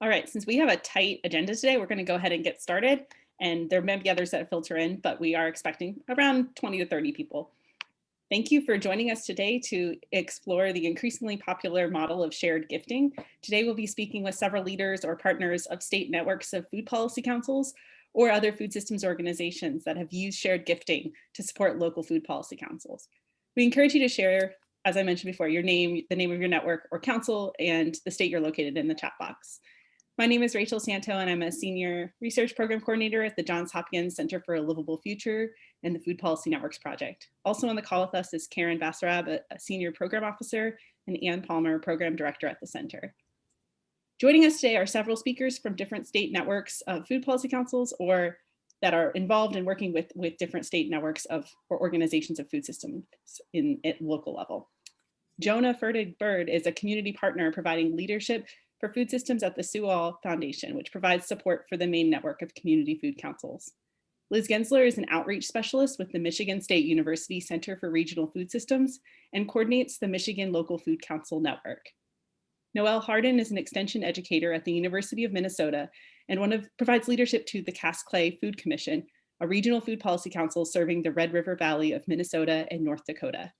All right, since we have a tight agenda today, we're going to go ahead and get started. And there may be others that filter in, but we are expecting around 20 to 30 people. Thank you for joining us today to explore the increasingly popular model of shared gifting. Today, we'll be speaking with several leaders or partners of state networks of food policy councils or other food systems organizations that have used shared gifting to support local food policy councils. We encourage you to share, as I mentioned before, your name, the name of your network or council, and the state you're located in the chat box. My name is Rachel Santo, and I'm a senior research program coordinator at the Johns Hopkins Center for a Livable Future and the Food Policy Networks Project. Also on the call with us is Karen Bassarab, a senior program officer, and Ann Palmer, program director at the center. Joining us today are several speakers from different state networks of food policy councils or that are involved in working with different state networks of or organizations of food systems at local level. Jonah Fertig-Bird is a community partner providing leadership for food systems at the Sewall Foundation, which provides support for the Maine network of community food councils. Liz Gensler is an outreach specialist with the Michigan State University Center for Regional Food Systems and coordinates the Michigan Local Food Council Network. Noelle Harden is an extension educator at the University of Minnesota and provides leadership to the Cass Clay Food Commission, a regional food policy council serving the Red River Valley of Minnesota and North Dakota.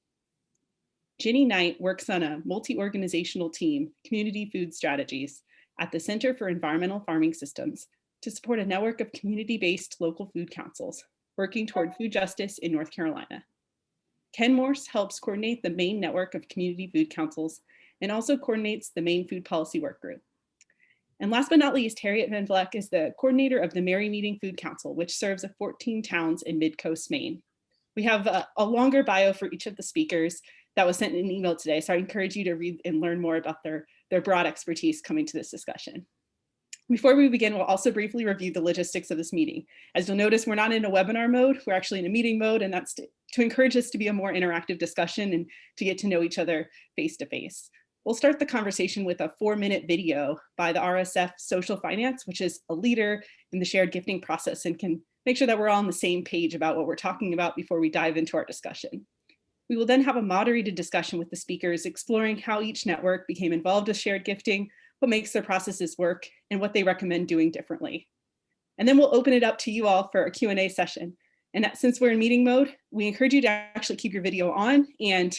Ginny Knight works on a multi-organizational team, Community Food Strategies, at the Center for Environmental Farming Systems to support a network of community-based local food councils working toward food justice in North Carolina. Ken Morse helps coordinate the Maine network of community food councils and also coordinates the Maine Food Policy Work Group. And last but not least, Harriet Van Vleck is the coordinator of the Merry Meeting Food Council, which serves 14 towns in Mid-Coast Maine. We have a longer bio for each of the speakers that was sent in an email today, so I encourage you to read and learn more about their broad expertise coming to this discussion. Before we begin, we'll also briefly review the logistics of this meeting. As you'll notice, we're not in a webinar mode, we're actually in a meeting mode, and that's to encourage this to be a more interactive discussion and to get to know each other face to face. We'll start the conversation with a 4-minute video by the RSF Social Finance, which is a leader in the shared gifting process and can make sure that we're all on the same page about what we're talking about before we dive into our discussion. We will then have a moderated discussion with the speakers, exploring how each network became involved with shared gifting, what makes their processes work, and what they recommend doing differently. And then we'll open it up to you all for a Q&A session. And since we're in meeting mode, we encourage you to actually keep your video on, and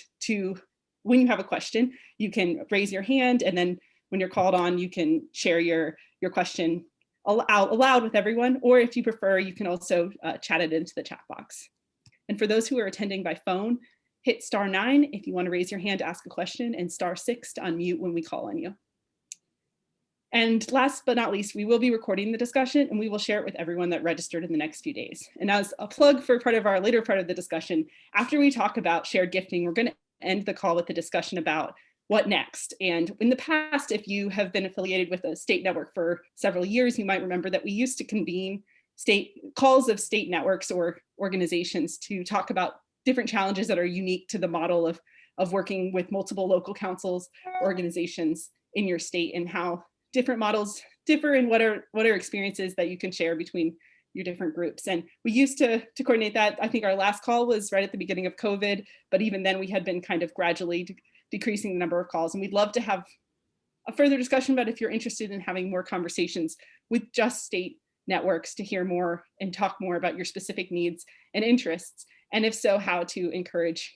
when you have a question, you can raise your hand, and then when you're called on, you can share your question out loud with everyone, or if you prefer, you can also chat it into the chat box. And for those who are attending by phone, hit *9 if you want to raise your hand to ask a question, and *6 to unmute when we call on you. And last but not least, we will be recording the discussion, and we will share it with everyone that registered in the next few days. And as a plug for part of our later part of the discussion, after we talk about shared gifting, we're going to end the call with a discussion about what next. And in the past, if you have been affiliated with a state network for several years, you might remember that we used to convene calls of state networks or organizations to talk about different challenges that are unique to the model of working with multiple local councils, organizations in your state, and how different models differ and what are experiences that you can share between your different groups. And we used to coordinate that. I think our last call was right at the beginning of COVID, but even then we had been kind of gradually decreasing the number of calls. And we'd love to have a further discussion about if you're interested in having more conversations with just state networks to hear more and talk more about your specific needs and interests. And if so, how to encourage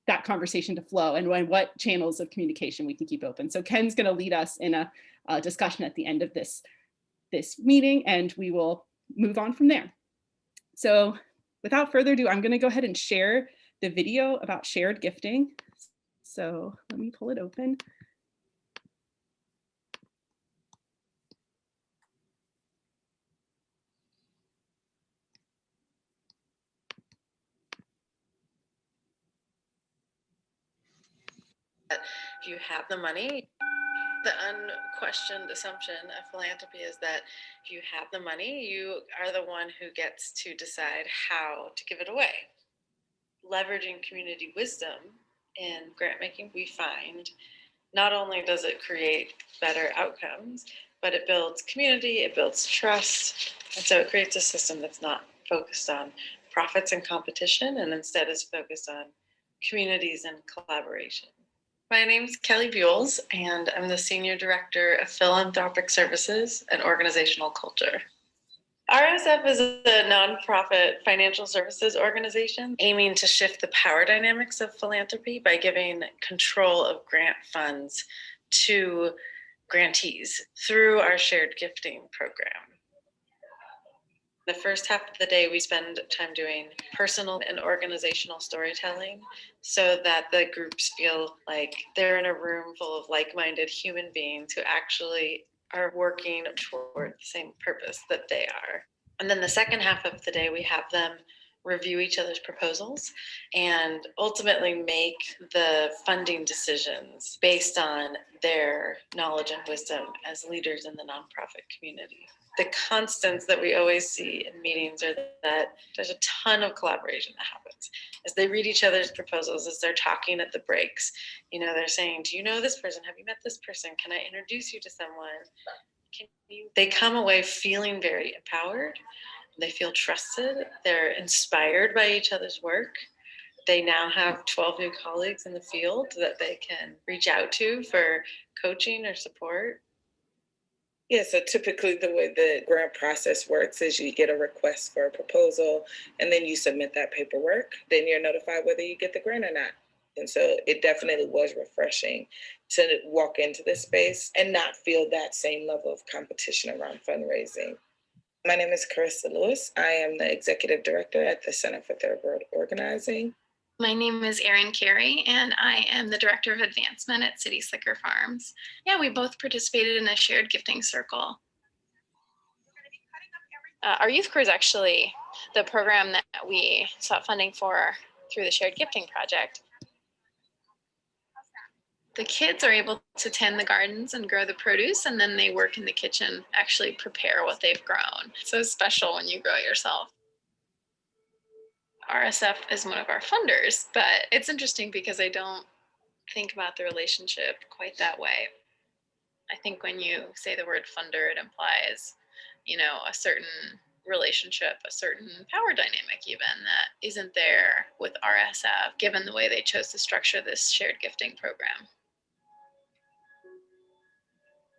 that conversation to flow and what channels of communication we can keep open. So Ken's going to lead us in a discussion at the end of this meeting, and we will move on from there. So without further ado, I'm going to go ahead and share the video about shared gifting. So let me pull it open. If you have the money, the unquestioned assumption of philanthropy is that if you have the money, you are the one who gets to decide how to give it away. Leveraging community wisdom in grant making, we find not only does it create better outcomes, but it builds community, it builds trust, and so it creates a system that's not focused on profits and competition, and instead is focused on communities and collaboration. My name's Kelly Buell, and I'm the Senior Director of Philanthropic Services and Organizational Culture. RSF is a nonprofit financial services organization aiming to shift the power dynamics of philanthropy by giving control of grant funds to grantees through our shared gifting program. The first half of the day, we spend time doing personal and organizational storytelling so that the groups feel like they're in a room full of like-minded human beings who actually are working toward the same purpose that they are. And then the second half of the day, we have them review each other's proposals and ultimately make the funding decisions based on their knowledge and wisdom as leaders in the nonprofit community. The constants that we always see in meetings are that there's a ton of collaboration that happens as they read each other's proposals, as they're talking at the breaks. You know, they're saying, do you know this person? Have you met this person? Can I introduce you to someone? They come away feeling very empowered. They feel trusted. They're inspired by each other's work. They now have 12 new colleagues in the field that they can reach out to for coaching or support. Yeah, so typically the way the grant process works is you get a request for a proposal and then you submit that paperwork. Then you're notified whether you get the grant or not. And so it definitely was refreshing to walk into this space and not feel that same level of competition around fundraising. My name is Carissa Lewis. I am the Executive Director at the Center for Third World Organizing. My name is Erin Carey, and I am the Director of Advancement at City Slicker Farms. Yeah, we both participated in a shared gifting circle. Our youth crew is actually the program that we sought funding for through the shared gifting project. The kids are able to tend the gardens and grow the produce, and then they work in the kitchen, actually prepare what they've grown. So it's special when you grow it yourself. RSF is one of our funders, but it's interesting because I don't think about the relationship quite that way. I think when you say the word funder, it implies, you know, a certain relationship, a certain power dynamic even that isn't there with RSF, given the way they chose to structure this shared gifting program.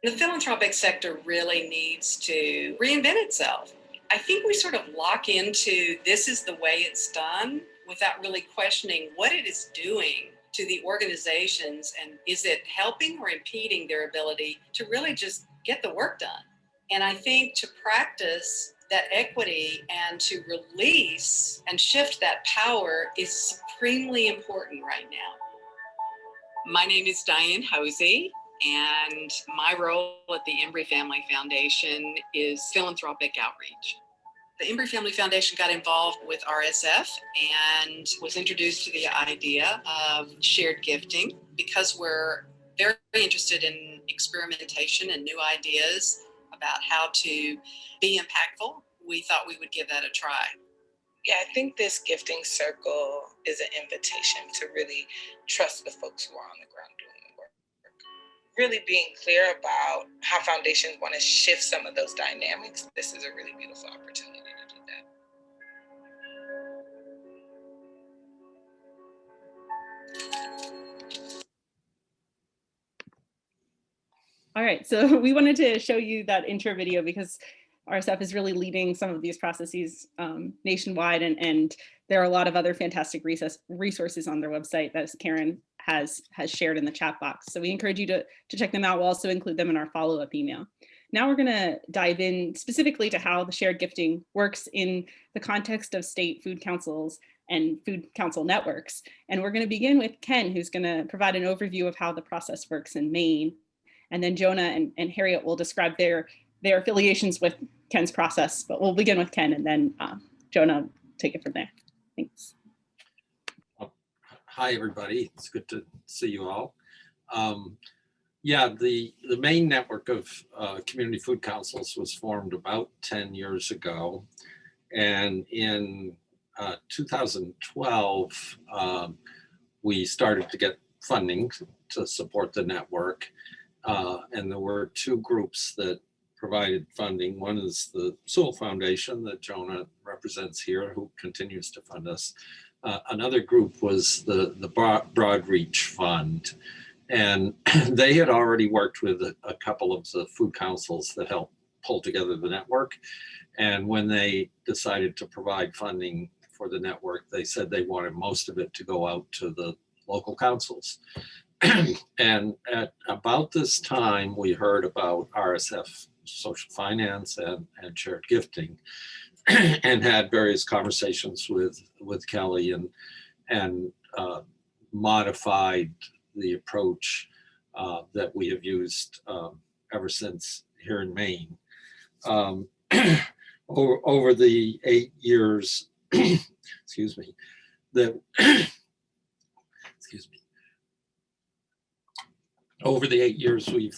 The philanthropic sector really needs to reinvent itself. I think we sort of lock into this is the way it's done without really questioning what it is doing to the organizations, and is it helping or impeding their ability to really just get the work done. And I think to practice that equity and to release and shift that power is supremely important right now. My name is Diane Hosey, and my role at the Embry Family Foundation is philanthropic outreach. The Embry Family Foundation got involved with RSF and was introduced to the idea of shared gifting because we're very interested in experimentation and new ideas about how to be impactful. We thought we would give that a try. Yeah, I think this gifting circle is an invitation to really trust the folks who are on the ground doing the work. Really being clear about how foundations want to shift some of those dynamics. This is a really beautiful opportunity to do that. All right, so we wanted to show you that intro video because RSF is really leading some of these processes nationwide, and there are a lot of other fantastic resources on their website that Karen has shared in the chat box. So we encourage you to check them out. We'll also include them in our follow-up email. Now we're gonna dive in specifically to how the shared gifting works in the context of state food councils and food council networks. And we're gonna begin with Ken, who's gonna provide an overview of how the process works in Maine. And then Jonah and Harriet will describe their affiliations with Ken's process, but we'll begin with Ken and then Jonah take it from there. Thanks. Hi, everybody. It's good to see you all. Yeah, the Maine network of community food councils was formed about 10 years ago. And in 2012, we started to get funding to support the network. And there were two groups that provided funding. One is the Sewell Foundation that Jonah represents here, who continues to fund us. Another group was the Broad Reach Fund. And they had already worked with a couple of the food councils that helped pull together the network. And when they decided to provide funding for the network, they said they wanted most of it to go out to the local councils. And at about this time, we heard about RSF, social finance, and shared gifting, and had various conversations with Kelly and modified the approach that we have used ever since here in Maine. Over the 8 years, excuse me, that excuse me. Over the 8 years, we've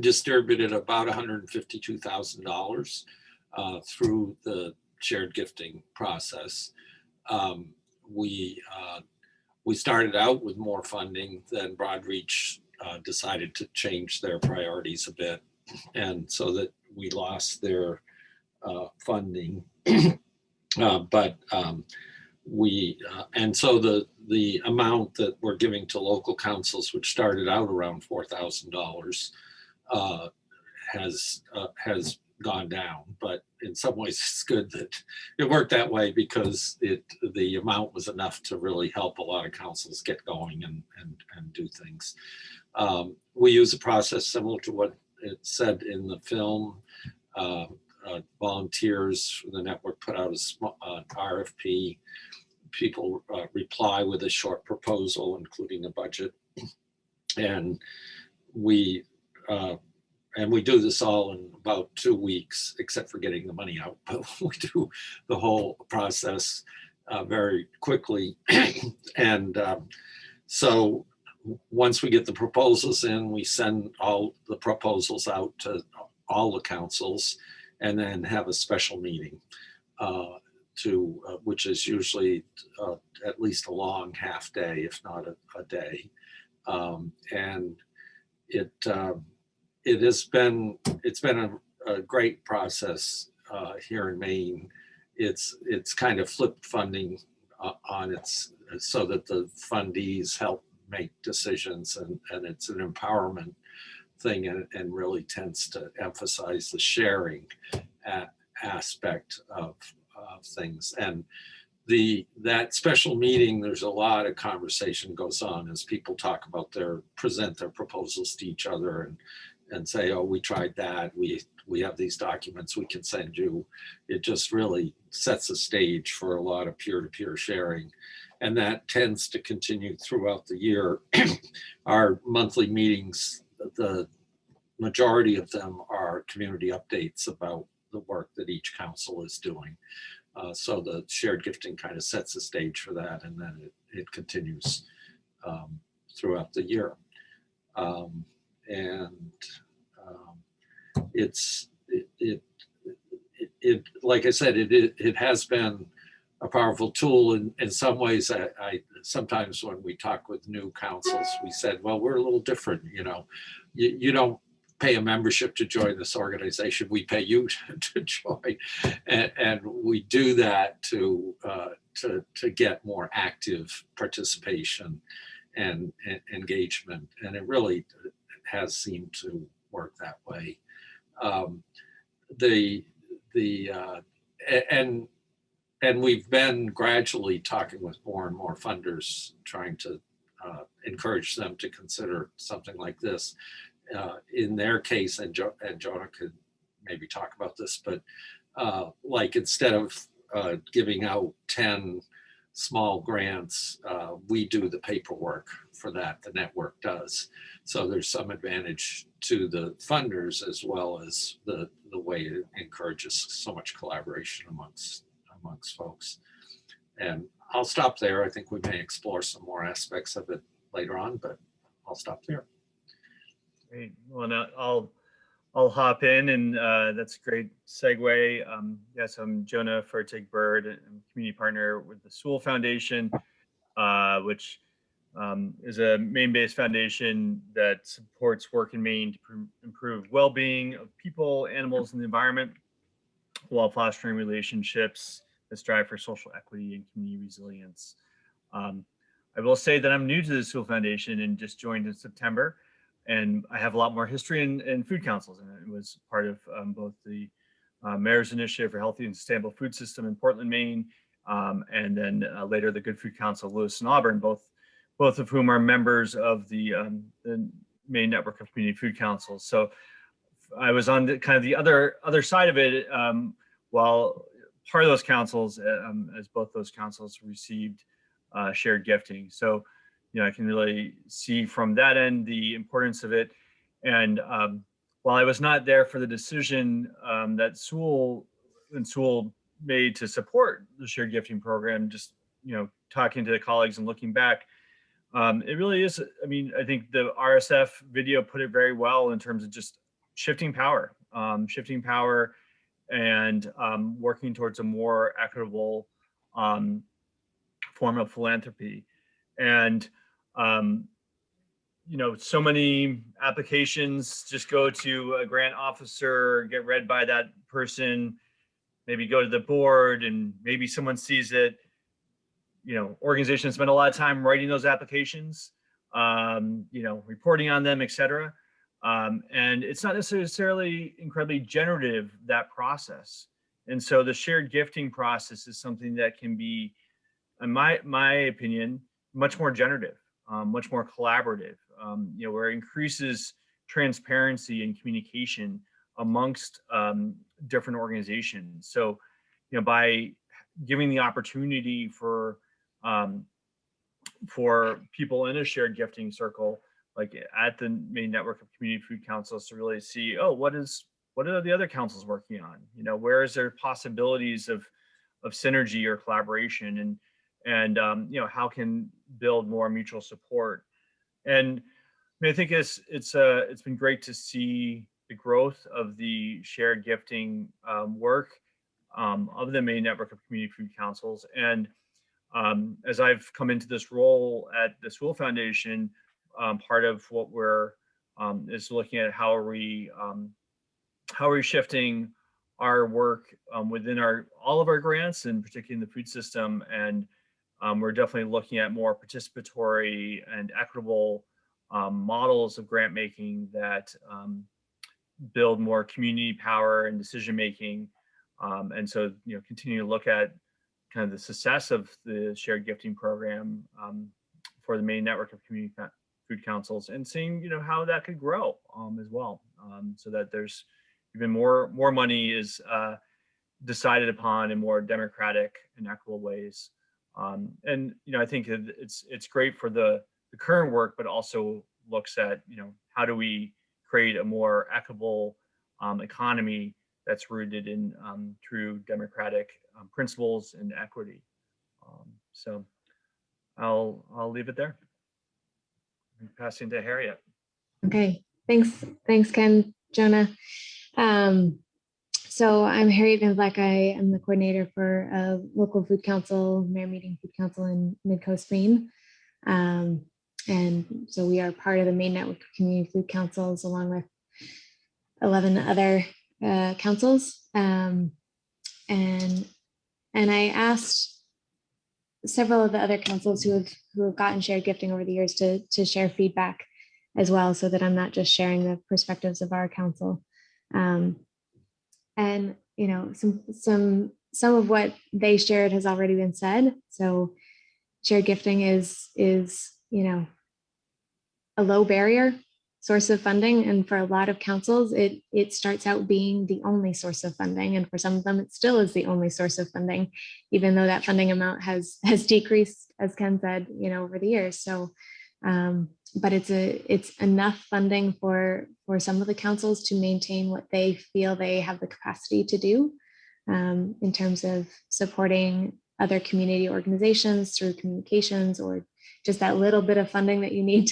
distributed about $152,000 through the shared gifting process. We started out with more funding, then Broadreach decided to change their priorities a bit, and so that we lost their funding. And so the amount that we're giving to local councils, which started out around $4,000, has gone down. But in some ways, it's good that it worked that way, because the amount was enough to really help a lot of councils get going and do things. We use a process similar to what it said in the film. Volunteers for the network put out an RFP. People reply with a short proposal, including a budget, and we do this all in about 2 weeks, except for getting the money out. But we do the whole process very quickly, and so once we get the proposals in, we send all the proposals out to all the councils, and then have a special meeting, which is usually at least a long half day, if not a day. And it's been a great process here in Maine. It's kind of flipped funding on its, so that the fundees help make decisions, and it's an empowerment thing, and really tends to emphasize the sharing aspect of things. And that special meeting, there's a lot of conversation goes on as people talk about present their proposals to each other, and say, oh, we tried that, we have these documents we can send you. It just really sets a stage for a lot of peer-to-peer sharing. And that tends to continue throughout the year. Our monthly meetings, the majority of them are community updates about the work that each council is doing. So the shared gifting kind of sets the stage for that, and then it continues throughout the year. It like I said, it has been a powerful tool. In some ways, I sometimes when we talk with new councils, we said, well, we're a little different. You don't pay a membership to join this organization. We pay you to join, and we do that to get more active participation and engagement, and it really has seemed to work that way. And we've been gradually talking with more and more funders, trying to encourage them to consider something like this. In their case, and Jonah could maybe talk about this, but like instead of giving out 10 small grants, we do the paperwork for that, the network does. So there's some advantage to the funders, as well as the way it encourages so much collaboration amongst folks. And I'll stop there. I think we may explore some more aspects of it later on, but I'll stop there. Great. Well, now I'll hop in, and that's a great segue. Yes, I'm Jonah Fertig-Bird. I'm a community partner with the Sewell Foundation, which is a Maine-based foundation that supports work in Maine to improve well-being of people, animals, and the environment, while fostering relationships that strive for social equity and community resilience. I will say that I'm new to the School Foundation and just joined in September, and I have a lot more history in food councils, and it was part of both the Mayor's Initiative for Healthy and Sustainable Food System in Portland, Maine, and then later the Good Food Council of Lewis and Auburn, both of whom are members of the Maine Network of Community Food Councils. So I was on the other side of it, while part of those councils, as both those councils received shared gifting. So, I can really see from that end the importance of it. And while I was not there for the decision that Sewell made to support the shared gifting program, just talking to the colleagues and looking back, it really is. I mean, I think the RSF video put it very well in terms of just shifting power, and working towards a more equitable form of philanthropy. And so many applications just go to a grant officer, get read by that person, maybe go to the board, and maybe someone sees it. Organizations spend a lot of time writing those applications, reporting on them, et cetera. And it's not necessarily incredibly generative, that process. And so the shared gifting process is something that can be, in my opinion, much more generative, much more collaborative, where it increases transparency and communication amongst different organizations. So, by giving the opportunity for people in a shared gifting circle, like at the Maine Network of Community Food Councils, to really see, what are the other councils working on? Where is there possibilities of synergy or collaboration, and how can build more mutual support. And I think it's been great to see the growth of the shared gifting work of the Maine Network of Community Food Councils. And as I've come into this role at the School Foundation, part of what we're is looking at how are we shifting our work within all of our grants, and particularly in the food system. And we're definitely looking at more participatory and equitable models of grant making that build more community power and decision making. And so, continue to look at kind of the success of the shared gifting program for the Maine Network of Community Food Councils, and seeing how that could grow as well, so that there's even more money is decided upon in more democratic and equitable ways. And I think it's great for the current work, but also looks at how do we create a more equitable economy that's rooted in true democratic principles and equity. So I'll leave it there. I'm passing to Harriet. Okay, thanks Ken, Jonah. So I'm Harriet Van Vleck. I am the coordinator for a local food council, Mayor Meeting Food Council in Mid-Coast, Maine. And so we are part of the Maine Network of Community Food Councils, along with 11 other councils. And I asked several of the other councils who have gotten shared gifting over the years to share feedback as well, so that I'm not just sharing the perspectives of our council. And some of what they shared has already been said. So shared gifting is a low barrier source of funding, and for a lot of councils it starts out being the only source of funding, and for some of them it still is the only source of funding, even though that funding amount has decreased, as Ken said, over the years. So but it's enough funding for some of the councils to maintain what they feel they have the capacity to do in terms of supporting other community organizations through communications, or just that little bit of funding that you need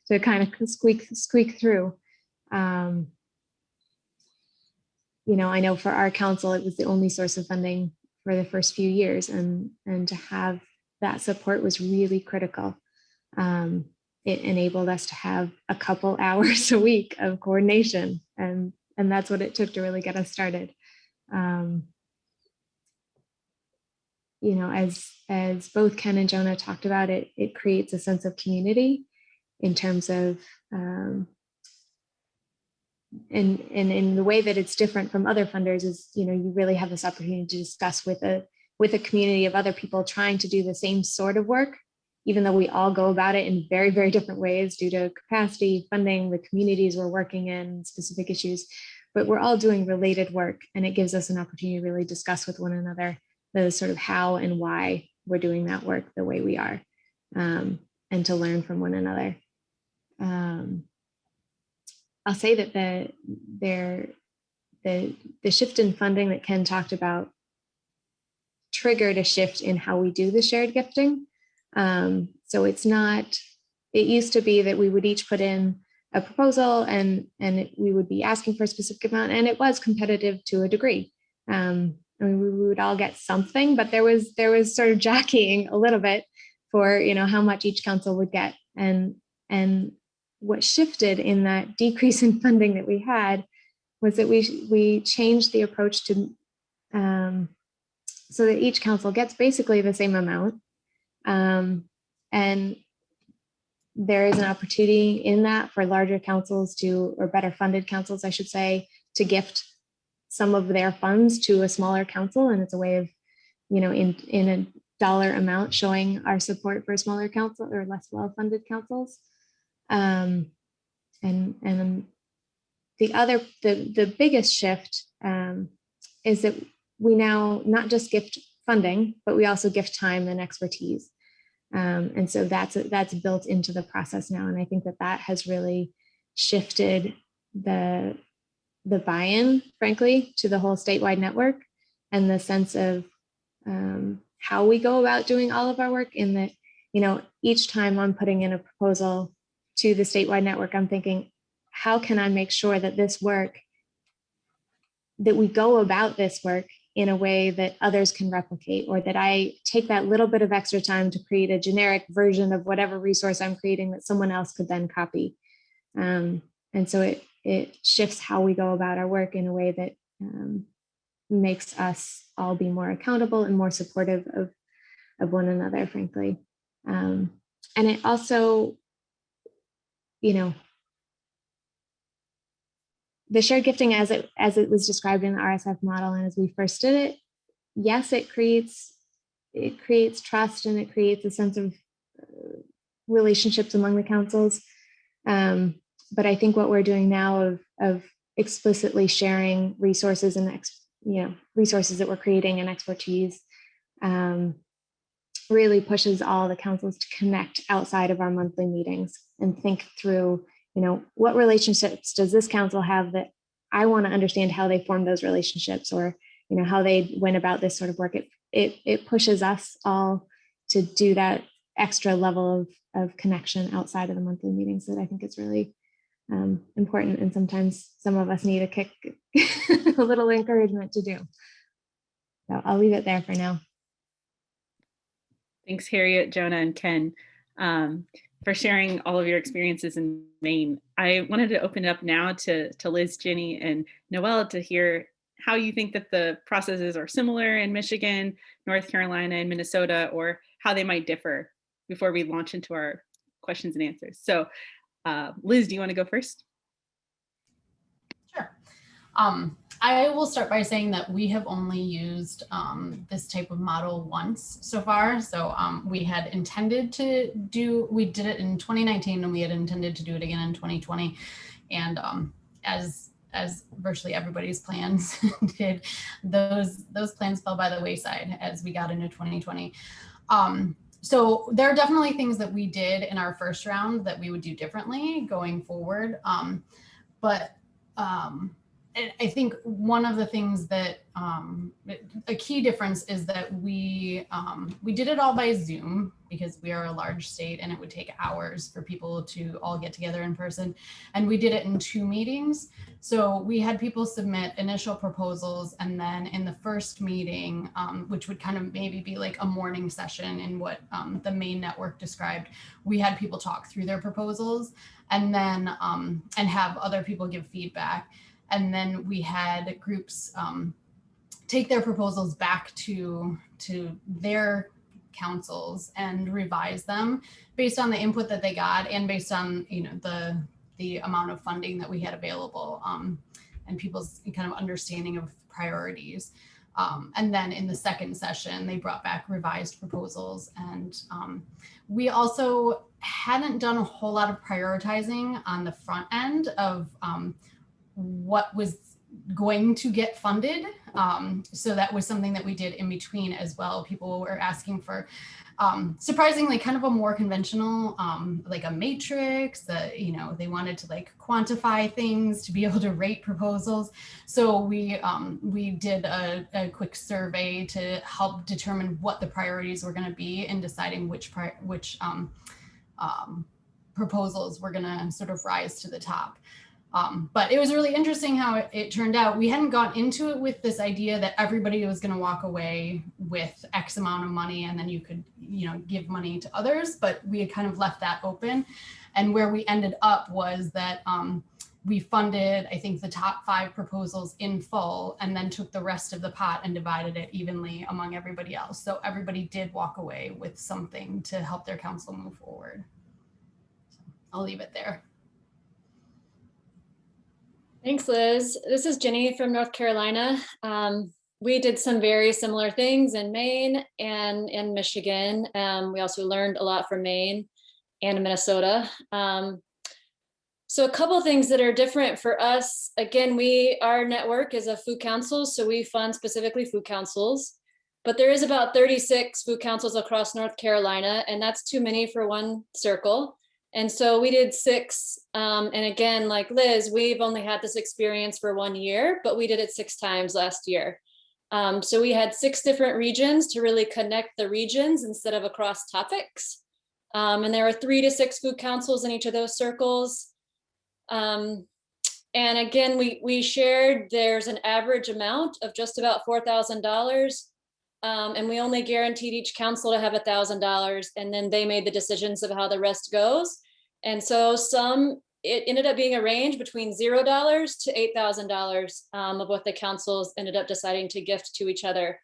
to kind of squeak through. I know for our council, it was the only source of funding for the first few years, and to have that support was really critical. It enabled us to have a couple hours a week of coordination, and that's what it took to really get us started. you know, as both Ken and Jonah talked about, it creates a sense of community in terms of, and in the way that it's different from other funders is, you know, you really have this opportunity to discuss with a community of other people trying to do the same sort of work, even though we all go about it in very, very different ways due to capacity, funding, the communities we're working in, specific issues, but we're all doing related work, and it gives us an opportunity to really discuss with one another the sort of how and why we're doing that work the way we are, and to learn from one another. I'll say that the shift in funding that Ken talked about triggered a shift in how we do the shared gifting. So it's not, it used to be that we would each put in a proposal and we would be asking for a specific amount, and it was competitive to a degree. I mean, we would all get something, but there was sort of jockeying a little bit for, you know, how much each council would get. And what shifted in that decrease in funding that we had was that we changed the approach to so that each council gets basically the same amount. And there is an opportunity in that for larger councils to, or better funded councils, I should say, to gift some of their funds to a smaller council. And it's a way of, you know, in a dollar amount showing our support for a smaller council or less well-funded councils. And the biggest shift is that we now not just gift funding, but we also gift time and expertise. And so that's built into the process now. And I think that has really shifted the buy-in, frankly, to the whole statewide network, and the sense of how we go about doing all of our work, in that, you know, each time I'm putting in a proposal to the statewide network, I'm thinking, how can I make sure that this work, that we go about this work in a way that others can replicate, or that I take that little bit of extra time to create a generic version of whatever resource I'm creating that someone else could then copy. And so it shifts how we go about our work in a way that makes us all be more accountable and more supportive of one another, frankly. And it also, you know, the shared gifting as it was described in the RSF model, and as we first did it, yes, it creates trust, and it creates a sense of relationships among the councils. But I think what we're doing now of explicitly sharing resources and resources that we're creating and expertise really pushes all the councils to connect outside of our monthly meetings and think through, you know, what relationships does this council have that I want to understand how they form those relationships, or, you know, how they went about this sort of work. It pushes us all to do that extra level of connection outside of the monthly meetings that I think is really important. And sometimes some of us need a kick, a little encouragement to do. So I'll leave it there for now. Thanks, Harriet, Jonah, and Ken, for sharing all of your experiences in Maine. I wanted to open it up now to Liz, Ginny, and Noelle to hear how you think that the processes are similar in Michigan, North Carolina, and Minnesota, or how they might differ before we launch into our questions and answers. So Liz, do you want to go first? Sure. I will start by saying that we have only used this type of model once so far. So we had intended to we did it in 2019, and we had intended to do it again in 2020. And as virtually everybody's plans did, those plans fell by the wayside as we got into 2020. So there are definitely things that we did in our first round that we would do differently going forward. But I think one of the things that a key difference is that we did it all by Zoom, because we are a large state and it would take hours for people to all get together in person. And we did it in 2 meetings. So we had people submit initial proposals, and then in the first meeting, which would kind of maybe be like a morning session in what the Maine network described, we had people talk through their proposals, and then and have other people give feedback. And then we had groups take their proposals back to their councils and revise them based on the input that they got and based on, you know, the amount of funding that we had available, and people's kind of understanding of priorities. And then in the second session, they brought back revised proposals. And we also hadn't done a whole lot of prioritizing on the front end of what was going to get funded. So that was something that we did in between as well. People were asking for, surprisingly, kind of a more conventional, like a matrix that, you know, they wanted to like quantify things to be able to rate proposals. So we did a quick survey to help determine what the priorities were going to be in deciding which proposals were going to sort of rise to the top. But it was really interesting how it turned out. We hadn't gone into it with this idea that everybody was going to walk away with X amount of money and then you could, you know, give money to others, but we had kind of left that open. And where we ended up was that we funded, I think, the top 5 proposals in full and then took the rest of the pot and divided it evenly among everybody else. So everybody did walk away with something to help their council move forward. So I'll leave it there. Thanks, Liz. This is Jenny from North Carolina. We did some very similar things in Maine and in Michigan. We also learned a lot from Maine and Minnesota. So a couple of things that are different for us. Again, our network is a food council, so we fund specifically food councils. But there is about 36 food councils across North Carolina, and that's too many for one circle. And so we did 6. And again, like Liz, we've only had this experience for 1 year, but we did it 6 times last year. So we had 6 different regions to really connect the regions instead of across topics. And there were 3 to 6 food councils in each of those circles. And again, we shared, there's an average amount of just about $4,000. And we only guaranteed each council to have $1,000, and then they made the decisions of how the rest goes. And so it ended up being a range between $0 to $8,000 of what the councils ended up deciding to gift to each other.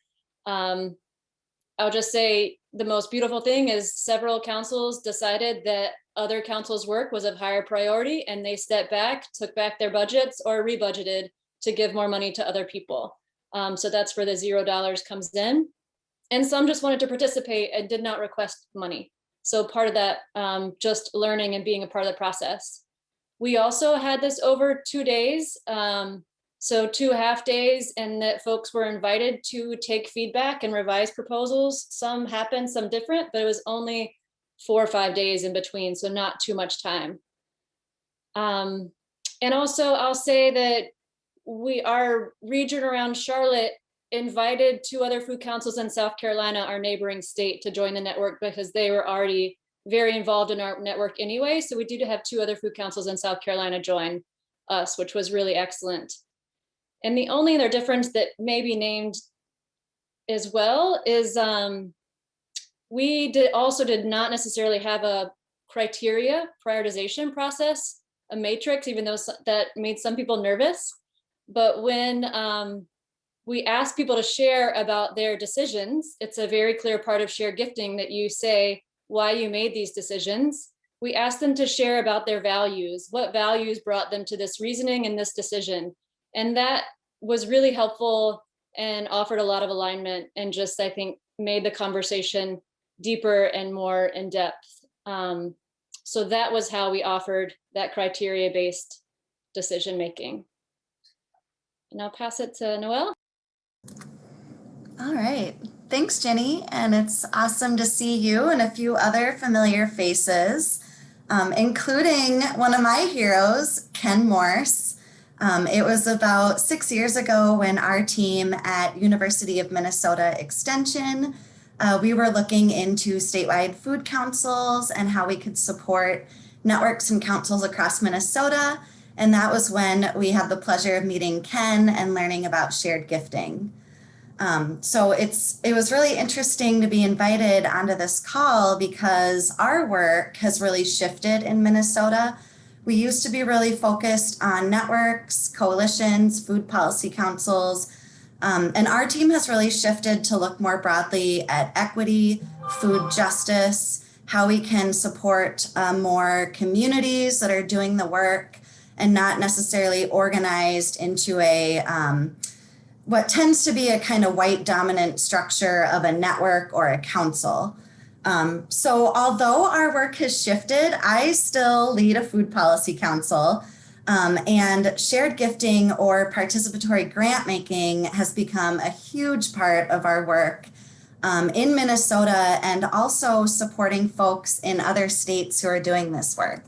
I'll just say the most beautiful thing is several councils decided that other councils' work was of higher priority, and they stepped back, took back their budgets, or rebudgeted to give more money to other people. So that's where the $0 comes in. And some just wanted to participate and did not request money. So part of that, just learning and being a part of the process. We also had this over 2 days. So 2 half days, and that folks were invited to take feedback and revise proposals. Some happened, some different, but it was only 4 or 5 days in between. So not too much time. And also I'll say that our region around Charlotte invited 2 other food councils in South Carolina, our neighboring state, to join the network because they were already very involved in our network anyway. So we did have 2 other food councils in South Carolina join us, which was really excellent. And the only other difference that may be named as well is we also did not necessarily have a criteria prioritization process, a matrix, even though that made some people nervous. But when we ask people to share about their decisions, it's a very clear part of shared gifting that you say why you made these decisions. We ask them to share about their values, what values brought them to this reasoning and this decision. And that was really helpful and offered a lot of alignment and just, I think, made the conversation deeper and more in depth. So that was how we offered that criteria-based decision-making. And I'll pass it to Noelle. All right. Thanks, Jenny. And it's awesome to see you and a few other familiar faces, including one of my heroes, Ken Morse. It was about 6 years ago when our team at University of Minnesota Extension, we were looking into statewide food councils and how we could support networks and councils across Minnesota. And that was when we had the pleasure of meeting Ken and learning about shared gifting. So it was really interesting to be invited onto this call because our work has really shifted in Minnesota. We used to be really focused on networks, coalitions, food policy councils, And our team has really shifted to look more broadly at equity, food justice, how we can support more communities that are doing the work and not necessarily organized into a what tends to be a kind of white dominant structure of a network or a council. So although our work has shifted, I still lead a food policy council, and shared gifting or participatory grant making has become a huge part of our work in Minnesota, and also supporting folks in other states who are doing this work.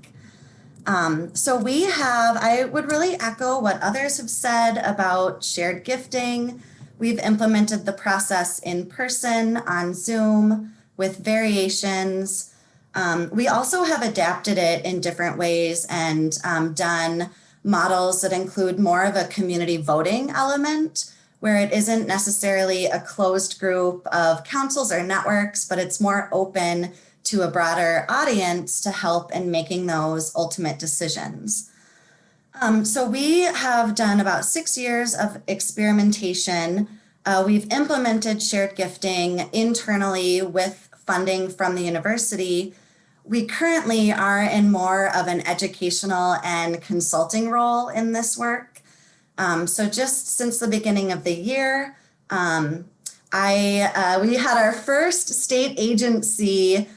So we have, I would really echo what others have said about shared gifting. We've implemented the process in person, on Zoom, with variations. We also have adapted it in different ways and done models that include more of a community voting element, where it isn't necessarily a closed group of councils or networks, but it's more open to a broader audience to help in making those ultimate decisions. So we have done about 6 years of experimentation. We've implemented shared gifting internally with funding from the university. We currently are in more of an educational and consulting role in this work. So just since the beginning of the year, we had our first state agency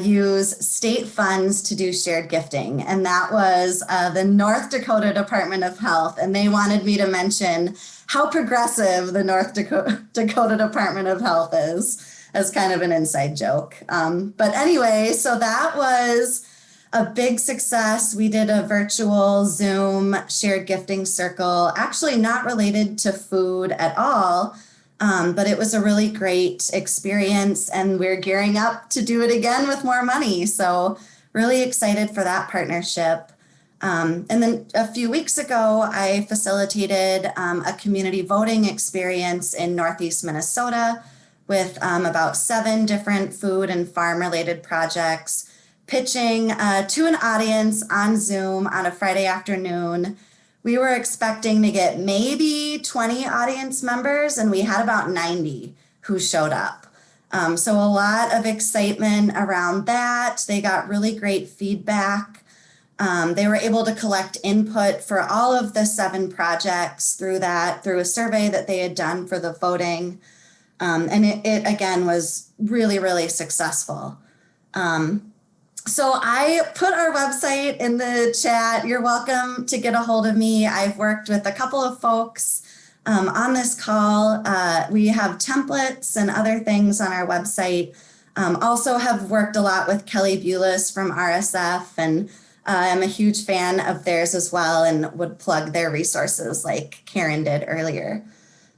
use state funds to do shared gifting, and that was the North Dakota Department of Health, and they wanted me to mention how progressive the North Dakota Department of Health is, as kind of an inside joke. But anyway, so that was a big success. We did a virtual Zoom shared gifting circle, actually not related to food at all, but it was a really great experience, and we're gearing up to do it again with more money. So really excited for that partnership. And then a few weeks ago, I facilitated a community voting experience in Northeast Minnesota with about 7 different food and farm related projects, pitching to an audience on Zoom on a Friday afternoon. We were expecting to get maybe 20 audience members, and we had about 90 who showed up. So a lot of excitement around that. They got really great feedback. They were able to collect input for all of the 7 projects through a survey that they had done for the voting. And it again was really, really successful. So I put our website in the chat. You're welcome to get a hold of me. I've worked with a couple of folks on this call. We have templates and other things on our website. Also have worked a lot with Kelly Bulis from RSF, and I'm a huge fan of theirs as well, and would plug their resources like Karen did earlier.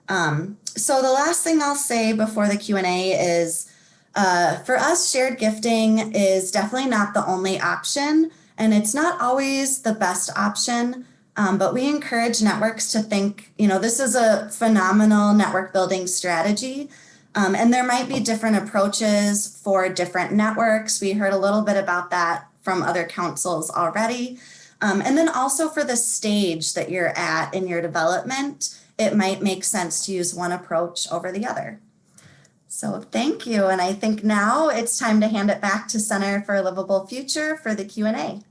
So the last thing I'll say before the Q&A is, for us, shared gifting is definitely not the only option, and it's not always the best option, but we encourage networks to think, this is a phenomenal network building strategy, and there might be different approaches for different networks. We heard a little bit about that from other councils already. And then also for the stage that you're at in your development, it might make sense to use one approach over the other. So thank you. And I think now it's time to hand it back to Center for a Livable Future for the Q&A.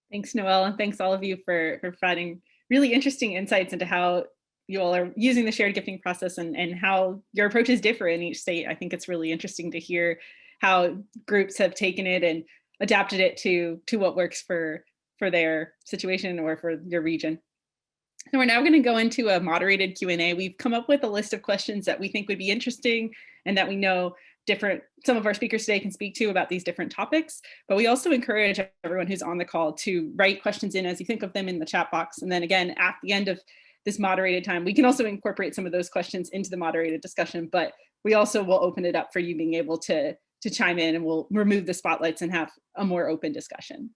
Thanks, Noelle, and thanks all of you for providing really interesting insights into how you all are using the shared gifting process and how your approaches differ in each state. I think it's really interesting to hear how groups have taken it and adapted it to what works for their situation or for your region. So we're now going to go into a moderated Q&A. We've come up with a list of questions that we think would be interesting and that we know some of our speakers today can speak to about these different topics, but we also encourage everyone who's on the call to write questions in as you think of them in the chat box. And then again, at the end of this moderated time, we can also incorporate some of those questions into the moderated discussion, but we also will open it up for you being able to chime in, and we'll remove the spotlights and have a more open discussion.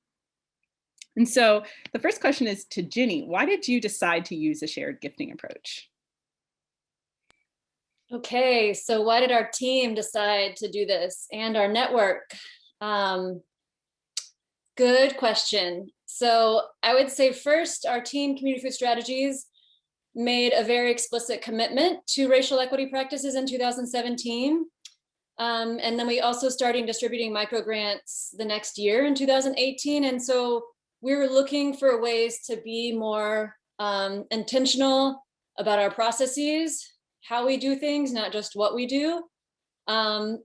And so the first question is to Ginny. Why did you decide to use a shared gifting approach? Okay, so why did our team decide to do this and our network? Good question. So I would say first, our team, Community Food Strategies, made a very explicit commitment to racial equity practices in 2017. And then we also started distributing micro grants the next year in 2018. And so we were looking for ways to be more intentional about our processes, how we do things, not just what we do. And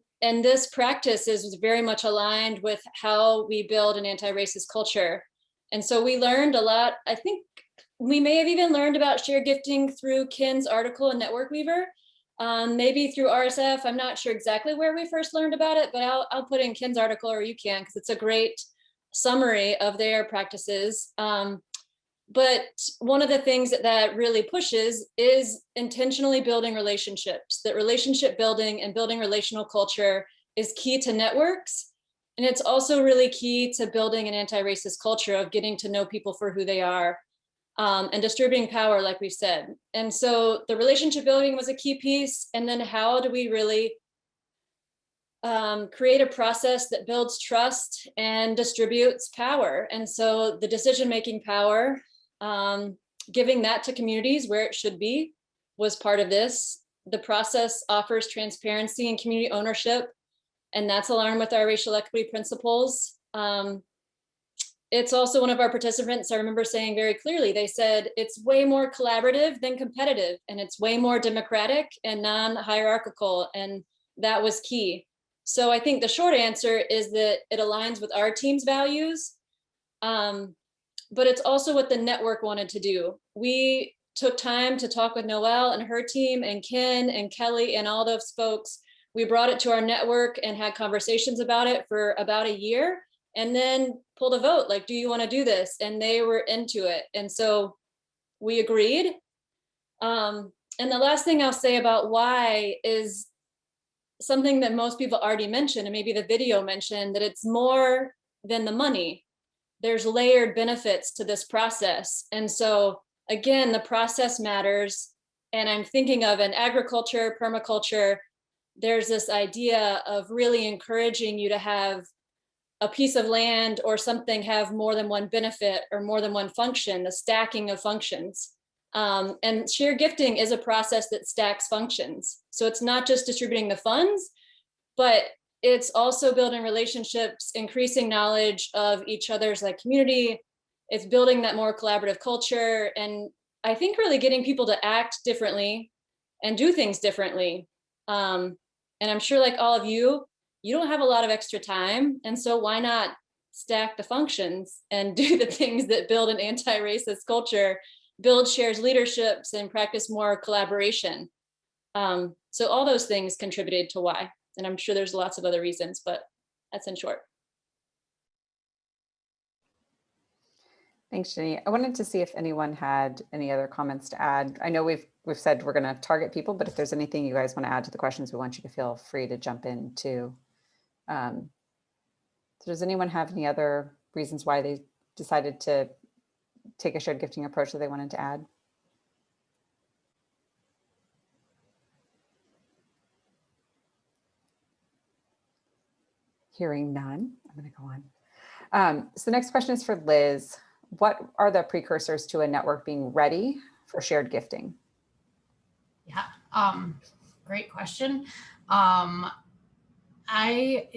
this practice is very much aligned with how we build an anti-racist culture. And so we learned a lot. I think we may have even learned about shared gifting through Ken's article in Network Weaver, maybe through RSF. I'm not sure exactly where we first learned about it, but I'll put in Ken's article, or you can, because it's a great summary of their practices. But one of the things that really pushes is intentionally building relationships. That relationship building and building relational culture is key to networks. And it's also really key to building an anti-racist culture of getting to know people for who they are, and distributing power, like we said. And so the relationship building was a key piece. And then how do we really create a process that builds trust and distributes power? And so the decision-making power, giving that to communities where it should be, was part of this. The process offers transparency and community ownership, and that's aligned with our racial equity principles. It's also one of our participants, I remember saying very clearly, they said it's way more collaborative than competitive, and it's way more democratic and non-hierarchical, and that was key. So I think the short answer is that it aligns with our team's values, but it's also what the network wanted to do. We took time to talk with Noelle and her team, and Ken and Kelly and all those folks. We brought it to our network and had conversations about it for about a year, and then pulled a vote, like, do you want to do this? And they were into it. And so we agreed. And the last thing I'll say about why is something that most people already mentioned, and maybe the video mentioned, that it's more than the money. There's layered benefits to this process. And so again, the process matters. And I'm thinking of in agriculture, permaculture, there's this idea of really encouraging you to have a piece of land or something have more than one benefit or more than one function, the stacking of functions. And shared gifting is a process that stacks functions. So it's not just distributing the funds, but it's also building relationships, increasing knowledge of each other's like community. It's building that more collaborative culture. And I think really getting people to act differently and do things differently. And I'm sure, like all of you, you don't have a lot of extra time. And so why not stack the functions and do the things that build an anti-racist culture, build shared leaderships, and practice more collaboration? So all those things contributed to why. And I'm sure there's lots of other reasons, but that's in short. Thanks, Jenny. I wanted to see if anyone had any other comments to add. I know we've said we're going to target people, but if there's anything you guys want to add to the questions, we want you to feel free to jump in too. So does anyone have any other reasons why they decided to take a shared gifting approach that they wanted to add? Hearing none, I'm going to go on. So the next question is for Liz. What are the precursors to a network being ready for shared gifting? Yeah, great question. I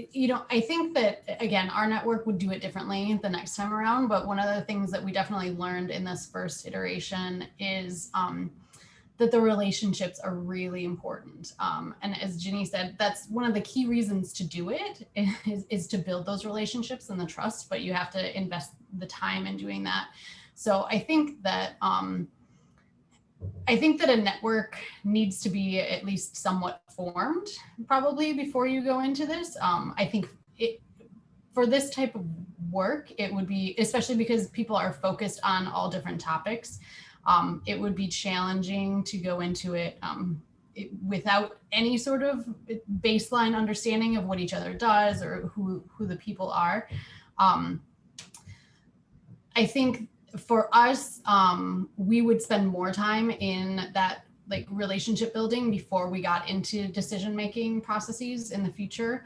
think that, again, our network would do it differently the next time around, but one of the things that we definitely learned in this first iteration is that the relationships are really important. And as Ginny said, that's one of the key reasons to do it is to build those relationships and the trust, but you have to invest the time in doing that. So I think that a network needs to be at least somewhat formed probably before you go into this. I think for this type of work, it would be, especially because people are focused on all different topics, it would be challenging to go into it without any sort of baseline understanding of what each other does or who the people are. I think for us, we would spend more time in that like relationship building before we got into decision-making processes in the future.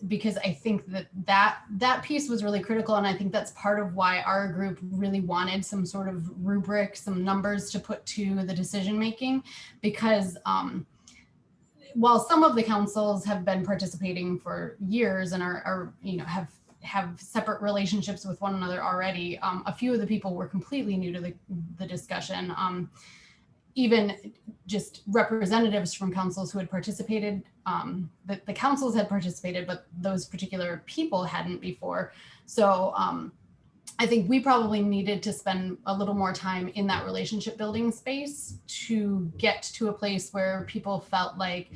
because I think that piece was really critical. And I think that's part of why our group really wanted some sort of rubric, some numbers to put to the decision making, because while some of the councils have been participating for years and are have separate relationships with one another already, a few of the people were completely new to the discussion. Even just representatives from councils who had participated, the councils had participated, but those particular people hadn't before. So I think we probably needed to spend a little more time in that relationship building space to get to a place where people felt like